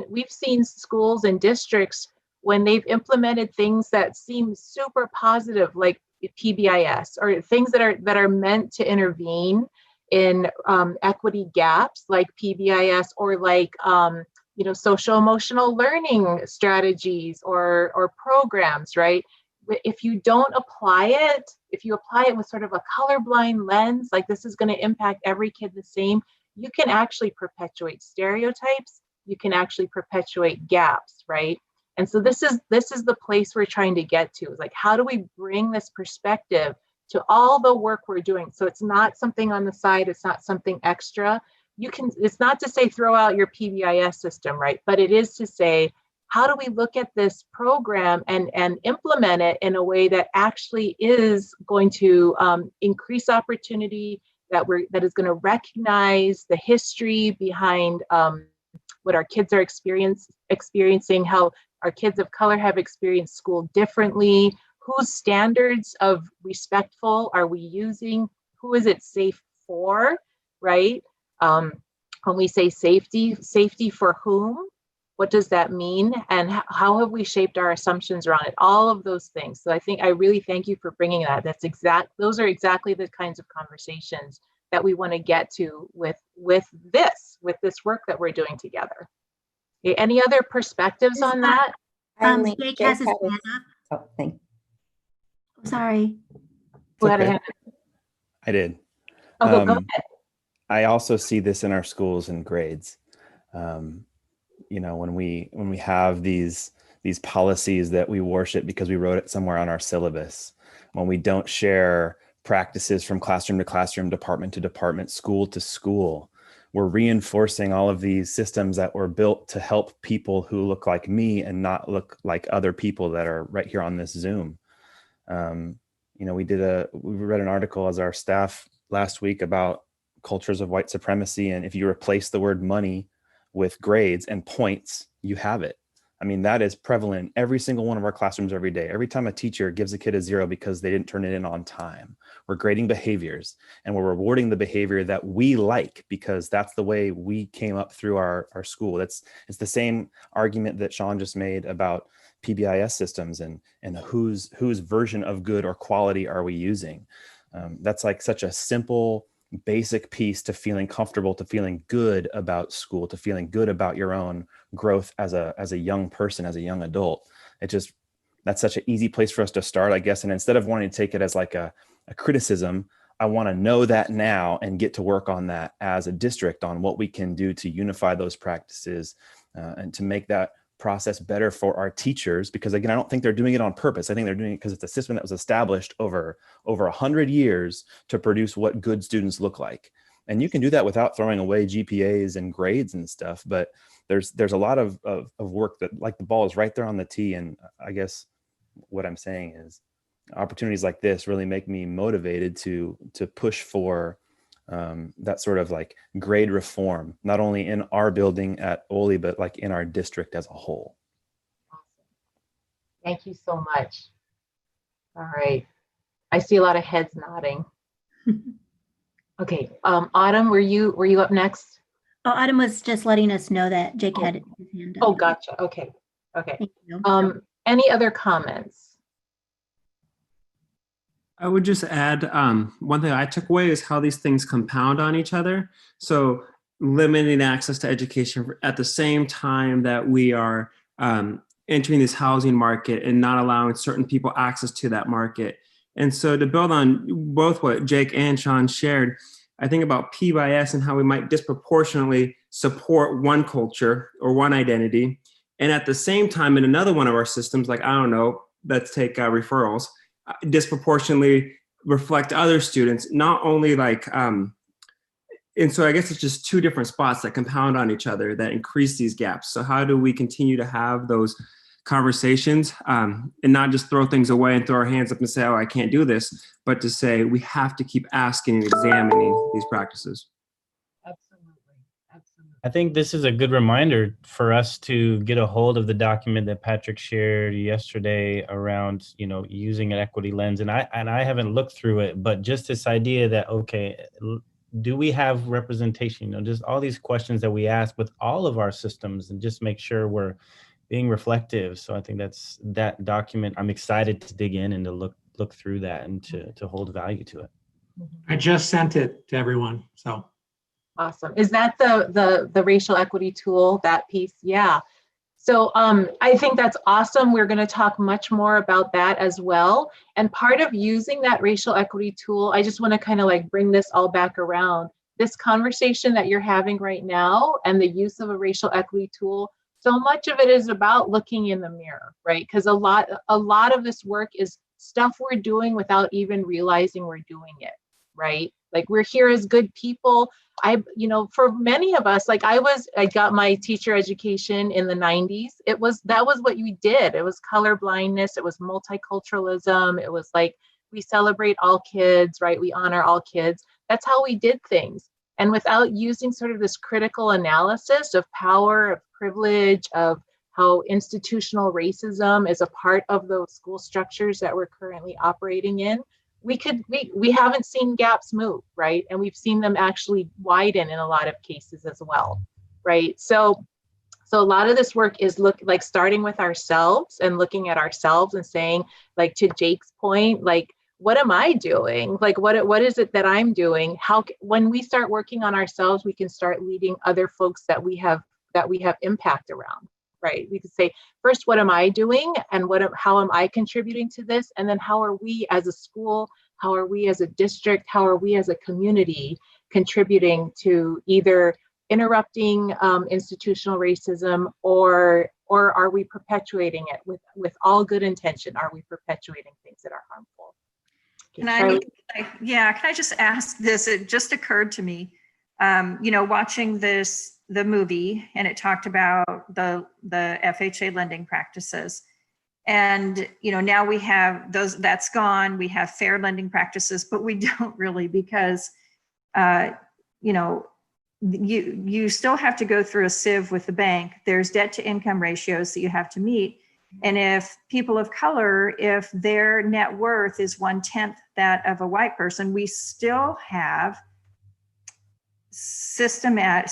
we've seen schools and districts when they've implemented things that seem super positive, like PBIS, or things that are meant to intervene in equity gaps, like PBIS, or like you know, social emotional learning strategies or programs, right? If you don't apply it, if you apply it with sort of a colorblind lens, like this is going to impact every kid the same, you can actually perpetuate stereotypes. You can actually perpetuate gaps, right? And so this is the place we're trying to get to, is like, how do we bring this perspective to all the work we're doing? So it's not something on the side, it's not something extra. It's not to say throw out your PBIS system, right? But it is to say, how do we look at this program and implement it in a way that actually is going to increase opportunity, that is going to recognize the history behind what our kids are experiencing, how our kids of color have experienced school differently, whose standards of respectful are we using, who is it safe for, right? When we say safety for whom? What does that mean? And how have we shaped our assumptions around it? All of those things. So I really thank you for bringing that. Those are exactly the kinds of conversations that we want to get to with this work that we're doing together. Okay, any other perspectives on that? Jake has his hand up. Oh, thank you. Sorry. Who had a hand up? I did. Oh, go ahead. I also see this in our schools and grades. You know, when we have these these policies that we worship because we wrote it somewhere on our syllabus, when we don't share practices from classroom to classroom, department to department, school to school, we're reinforcing all of these systems that were built to help people who look like me and not look like other people that are right here on this Zoom. You know, we read an article as our staff last week about cultures of white supremacy. And if you replace the word money with grades and points, you have it. I mean, that is prevalent in every single one of our classrooms every day. Every time a teacher gives a kid a 0 because they didn't turn it in on time, we're grading behaviors and we're rewarding the behavior that we like because that's the way we came up through our school. It's the same argument that Sean just made about PBIS systems and whose version of good or quality are we using. That's like such a simple, basic piece to feeling comfortable, to feeling good about school, to feeling good about your own growth as a young person, as a young adult. That's such an easy place for us to start, I guess. And instead of wanting to take it as like a criticism, I want to know that now and get to work on that as a district on what we can do to unify those practices and to make that process better for our teachers. Because again, I don't think they're doing it on purpose. I think they're doing it because it's a system that was established over 100 years to produce what good students look like. And you can do that without throwing away GPAs and grades and stuff. But there's a lot of work that, like, the ball is right there on the tee. And I guess what I'm saying is opportunities like this really make me motivated to push for that sort of like grade reform, not only in our building at Ole, but like in our district as a whole. Thank you so much. All right. I see a lot of heads nodding. Okay. Autumn, were you up next? Oh, Autumn was just letting us know that Jake had his hand up. Oh, gotcha. Okay. Okay. Any other comments? I would just add one thing I took away is how these things compound on each other. So limiting access to education at the same time that we are entering this housing market and not allowing certain people access to that market. And so to build on both what Jake and Sean shared, I think about PBIS and how we might disproportionately support one culture or one identity. And at the same time, in another one of our systems, like, I don't know, let's take referrals, disproportionately reflect other students, not only like, and so I guess it's just two different spots that compound on each other that increase these gaps. So how do we continue to have those conversations and not just throw things away and throw our hands up and say, oh, I can't do this, but to say we have to keep asking and examining these practices. I think this is a good reminder for us to get a hold of the document that Patrick shared yesterday around, you know, using an equity lens. And I haven't looked through it, but just this idea that, okay, do we have representation? You know, just all these questions that we ask with all of our systems, and just make sure we're being reflective. So I think that's that document. I'm excited to dig in and to look through that and to hold value to it. I just sent it to everyone, so. Awesome. Is that the racial equity tool, that piece? Yeah. So I think that's awesome. We're going to talk much more about that as well. And part of using that racial equity tool, I just want to kind of like bring this all back around. This conversation that you're having right now and the use of a racial equity tool, so much of it is about looking in the mirror, right? Because a lot of this work is stuff we're doing without even realizing we're doing it, right? Like, we're here as good people. For many of us, like I got my teacher education in the 90s. That was what we did. It was color blindness. It was multiculturalism. It was like, we celebrate all kids, right? We honor all kids. That's how we did things. And without using sort of this critical analysis of power, of privilege, of how institutional racism is a part of those school structures that we're currently operating in, we haven't seen gaps move, right? And we've seen them actually widen in a lot of cases as well, right? So a lot of this work is starting with ourselves and looking at ourselves and saying, like, to Jake's point, like, what am I doing? Like, what is it that I'm doing? When we start working on ourselves, we can start leading other folks that we have impact around. Right? We could say, first, what am I doing, and how am I contributing to this? And then how are we as a school, how are we as a district, how are we as a community contributing to either interrupting institutional racism or Or are we perpetuating it with all good intention? Are we perpetuating things that are harmful? Can I just ask this? It just occurred to me, watching the movie, and it talked about the FHA lending practices. And, now we have those, that's gone. We have fair lending practices, but we don't really, because, you still have to go through a sieve with the bank. There's debt to income ratios that you have to meet. And if people of color, if their net worth is 1/10 that of a white person, we still have systemic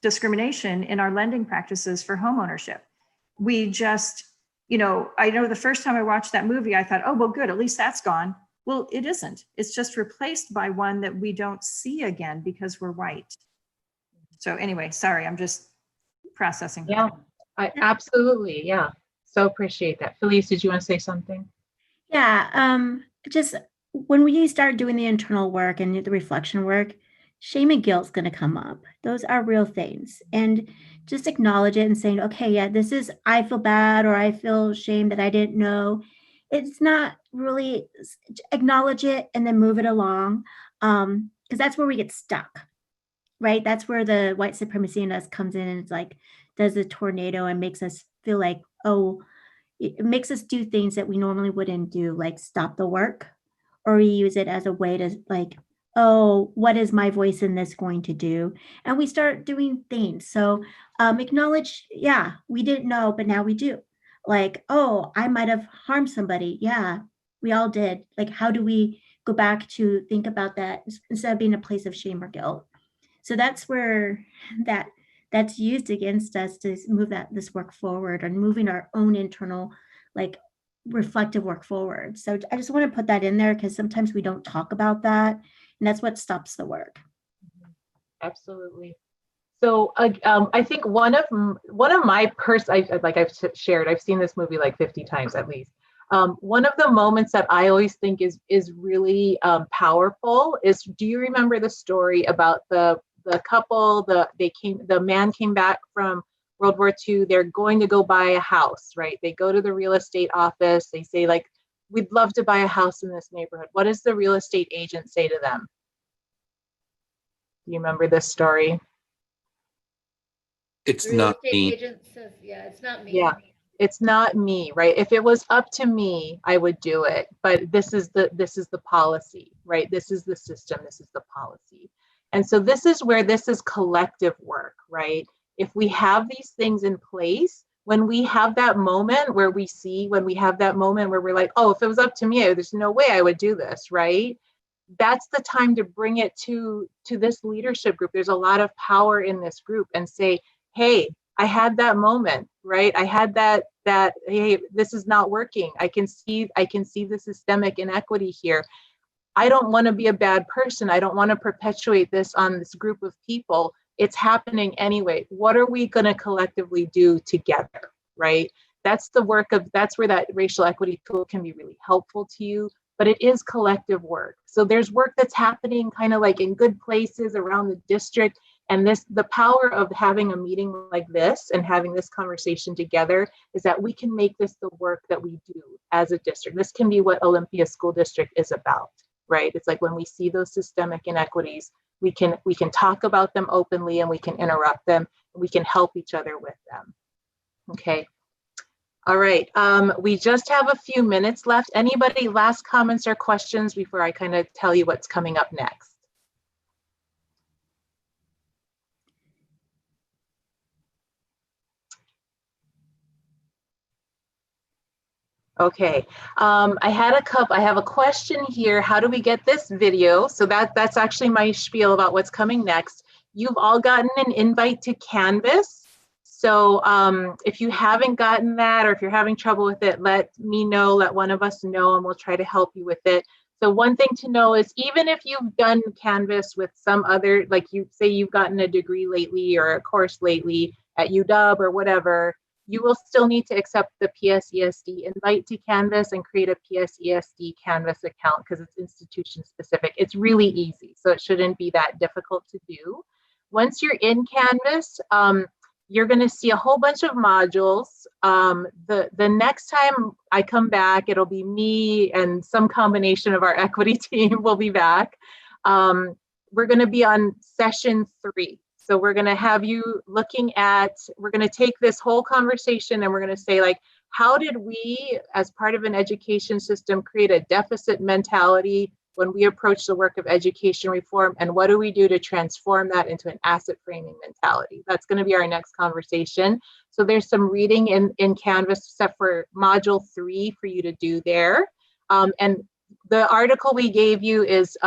discrimination in our lending practices for homeownership. We just, I know the first time I watched that movie, I thought, oh, well, good, at least that's gone. Well, it isn't. It's just replaced by one that we don't see again because we're white. So anyway, sorry, I'm just processing. Yeah, absolutely. Yeah. So appreciate that. Felice, did you want to say something? Yeah. Just when we start doing the internal work and the reflection work, shame and guilt is going to come up. Those are real things. And just acknowledge it and saying, okay, yeah, this is, I feel bad, or I feel shame that I didn't know. It's not really, acknowledge it and then move it along. Because that's where we get stuck, right? That's where the white supremacy in us comes in, and it's like, does a tornado, and makes us feel like, oh, it makes us do things that we normally wouldn't do, like stop the work, or we use it as a way to like, oh, what is my voice in this going to do? And we start doing things. So acknowledge, yeah, we didn't know, but now we do. Like, oh, I might have harmed somebody. Yeah, we all did. Like, how do we go back to think about that instead of being a place of shame or guilt? So that's where that's used against us to move this work forward, and moving our own internal, like, reflective work forward. So I just want to put that in there, because sometimes we don't talk about that, and that's what stops the work. Absolutely. So I think one of my I've shared, I've seen this movie like 50 times at least. One of the moments that I always think is really powerful is, do you remember the story about the couple? The man came back from World War II. They're going to go buy a house, right? They go to the real estate office. They say, like, we'd love to buy a house in this neighborhood. What does the real estate agent say to them? Do you remember this story? It's not me. Agent says, yeah, it's not me. Yeah, it's not me, right? If it was up to me, I would do it. But this is the policy, right? This is the system. This is the policy. And so this is where this is collective work, right? If we have these things in place, when we have that moment where we're like, oh, if it was up to me, there's no way I would do this, right? That's the time to bring it to this leadership group. There's a lot of power in this group, and say, hey, I had that moment, right? I had that, hey, this is not working. I can see the systemic inequity here. I don't want to be a bad person. I don't want to perpetuate this on this group of people. It's happening anyway. What are we going to collectively do together, right? That's where that racial equity tool can be really helpful to you, but it is collective work. So there's work that's happening kind of like in good places around the district. And the power of having a meeting like this and having this conversation together is that we can make this the work that we do as a district. This can be what Olympia School District is about, right? It's like when we see those systemic inequities, we can talk about them openly, and we can interrupt them, and we can help each other with them. Okay. All right. We just have a few minutes left. Anybody last comments or questions before I kind of tell you what's coming up next? Okay, I have a question here. How do we get this video? So that's actually my spiel about what's coming next. You've all gotten an invite to Canvas. So if you haven't gotten that, or if you're having trouble with it, let me know, let one of us know, and we'll try to help you with it. So one thing to know is, even if you've done Canvas with some other, like you say you've gotten a degree lately or a course lately at UW or whatever, you will still need to accept the PSESD invite to Canvas and create a PSESD Canvas account, because it's institution specific. It's really easy, so it shouldn't be that difficult to do. Once you're in Canvas, you're going to see a whole bunch of modules. The next time I come back, it'll be me and some combination of our equity team will be back. We're going to be on session 3. So we're going to have you looking at, we're going to take this whole conversation and we're going to say, like, how did we, as part of an education system, create a deficit mentality when we approach the work of education reform, and what do we do to transform that into an asset framing mentality? That's going to be our next conversation. So there's some reading in Canvas except for module 3 for you to do there. And the article we gave you is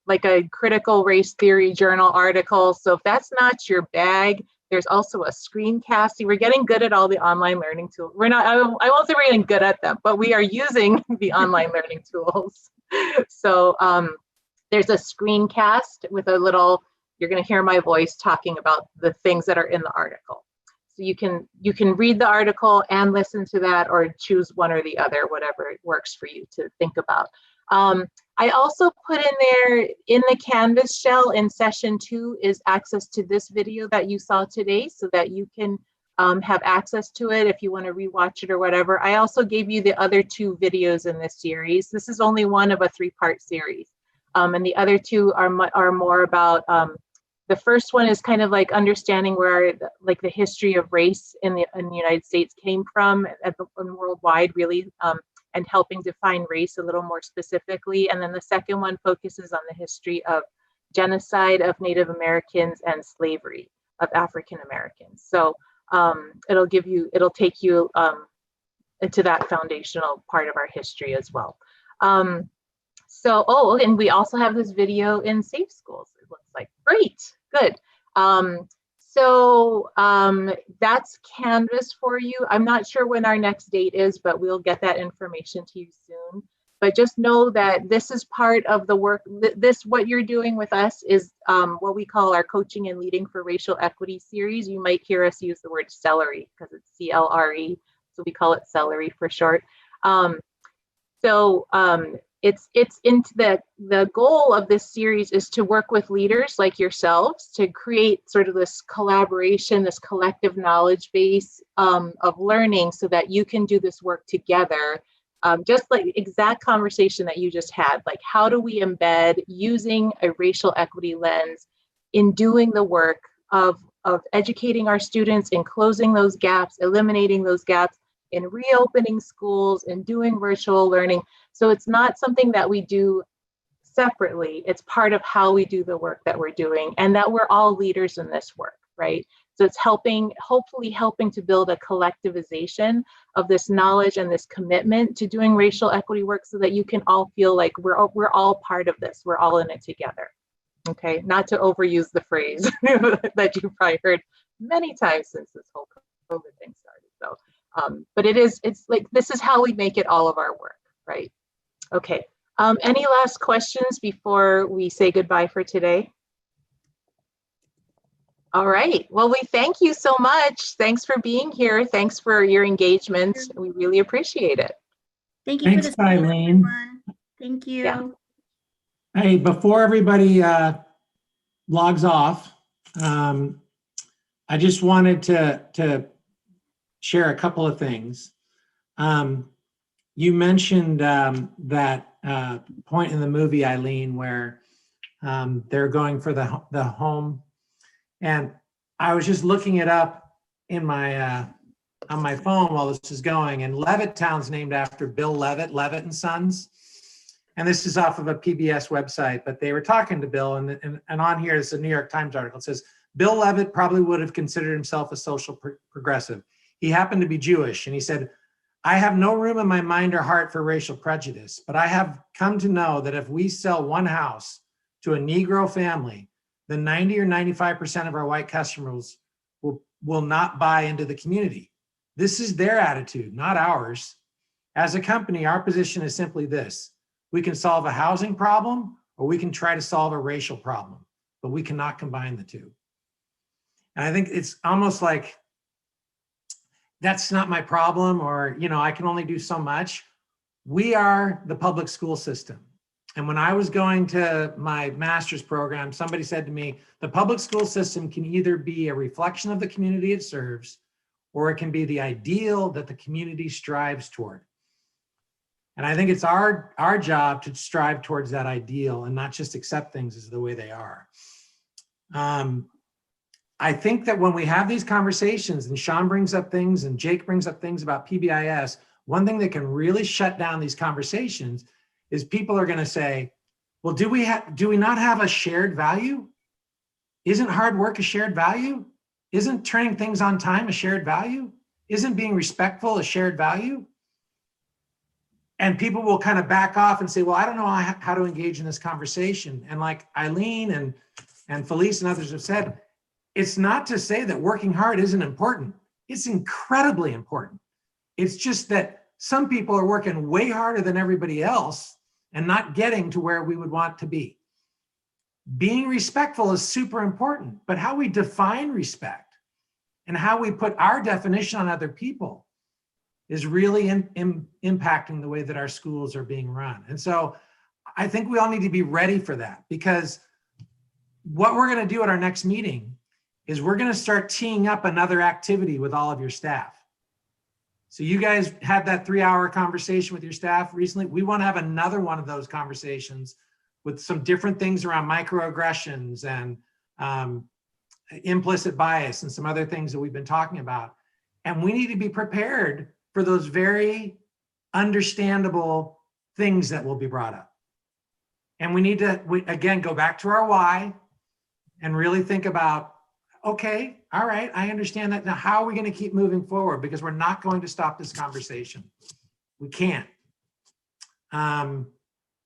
like a critical race theory journal article. So if that's not your bag, there's also a screencast. We're getting good at all the online learning tools. We're not, I won't say we're getting good at them, but we are using the online learning tools. So there's a screencast with a little, you're going to hear my voice talking about the things that are in the article. So you can read the article and listen to that, or choose one or the other, whatever works for you to think about. I also put in there in the Canvas shell in session 2 is access to this video that you saw today, so that you can have access to it if you want to rewatch it or whatever. I also gave you the other 2 videos in this series. This is only one of a 3-part series. And the other 2 are more about, the first one is kind of like understanding where like the history of race in the United States came from and worldwide really, and helping define race a little more specifically. And then the second one focuses on the history of genocide of Native Americans and slavery of African Americans. So it'll take you into that foundational part of our history as well. And we also have this video in Safe Schools, it looks like. Great, good. So that's Canvas for you. I'm not sure when our next date is, but we'll get that information to you soon. But just know that this is part of the work. What you're doing with us is what we call our Coaching and Leading for Racial Equity series. You might hear us use the word CELERE because it's CLRE, so we call it CELERE for short. It's into the goal of this series is to work with leaders like yourselves to create sort of this collaboration, this collective knowledge base of learning, so that you can do this work together. Just like exact conversation that you just had, like how do we embed using a racial equity lens in doing the work of educating our students, in closing those gaps, eliminating those gaps, in reopening schools, and doing virtual learning. So it's not something that we do separately. It's part of how we do the work that we're doing, and that we're all leaders in this work, right? So it's hopefully helping to build a collectivization of this knowledge and this commitment to doing racial equity work, so that you can all feel like we're all part of this. We're all in it together. Okay, not to overuse the phrase that you've probably heard many times since this whole COVID thing started. So, but it's like, this is how we make it all of our work, right? Okay, any last questions before we say goodbye for today? All right, well, we thank you so much. Thanks for being here. Thanks for your engagement. We really appreciate it. Thank you. Thanks, Eileen. Thank you. Yeah. Hey, before everybody logs off, I just wanted to share a couple of things. You mentioned that point in the movie, Eileen, where they're going for the home. And I was just looking it up in my on my phone while this is going, and Levittown's named after Bill Levitt, Levitt and Sons. And this is off of a PBS website, but they were talking to Bill, and on here is a New York Times article. It says, Bill Levitt probably would have considered himself a social progressive. He happened to be Jewish, and he said, I have no room in my mind or heart for racial prejudice, but I have come to know that if we sell one house to a Negro family, then 90 or 95% of our white customers will not buy into the community. This is their attitude, not ours. As a company, our position is simply this: we can solve a housing problem, or we can try to solve a racial problem, but we cannot combine the two. And I think it's almost like, that's not my problem, or, I can only do so much. We are the public school system. And when I was going to my master's program, somebody said to me, the public school system can either be a reflection of the community it serves, or it can be the ideal that the community strives toward. And I think it's our job to strive towards that ideal and not just accept things as the way they are. I think that when we have these conversations and Sean brings up things and Jake brings up things about PBIS, one thing that can really shut down these conversations is people are going to say, well, do we not have a shared value? Isn't hard work a shared value? Isn't turning things on time a shared value? Isn't being respectful a shared value? And people will kind of back off and say, well, I don't know how to engage in this conversation. And like Eileen and Felice and others have said, it's not to say that working hard isn't important. It's incredibly important. It's just that some people are working way harder than everybody else and not getting to where we would want to be. Being respectful is super important, but how we define respect and how we put our definition on other people is really impacting the way that our schools are being run. And so I think we all need to be ready for that, because what we're going to do at our next meeting is we're going to start teeing up another activity with all of your staff. So you guys had that 3-hour conversation with your staff recently. We want to have another one of those conversations with some different things around microaggressions and implicit bias and some other things that we've been talking about. And we need to be prepared for those very understandable things that will be brought up. And we need to, again, go back to our why and really think about, okay, all right, I understand that. Now, how are we going to keep moving forward? Because we're not going to stop this conversation. We can't.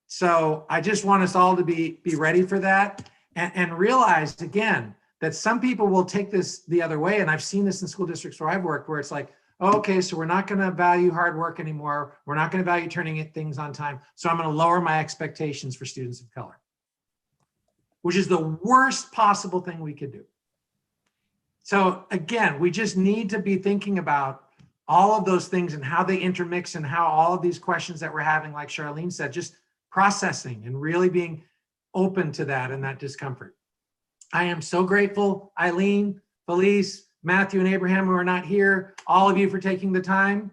So I just want us all to be ready for that and realize, again, that some people will take this the other way. And I've seen this in school districts where I've worked, where it's like, oh, okay, so we're not going to value hard work anymore. We're not going to value turning things on time. So I'm going to lower my expectations for students of color, which is the worst possible thing we could do. So again, we just need to be thinking about all of those things and how they intermix and how all of these questions that we're having, like Charlene said, just processing and really being open to that and that discomfort. I am so grateful, Eileen, Felice, Matthew, and Abraham, who are not here, all of you for taking the time.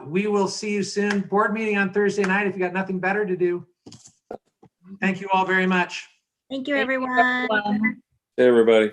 We will see you soon. Board meeting on Thursday night if you got nothing better to do. Thank you all very much. Thank you, everyone. Hey, everybody.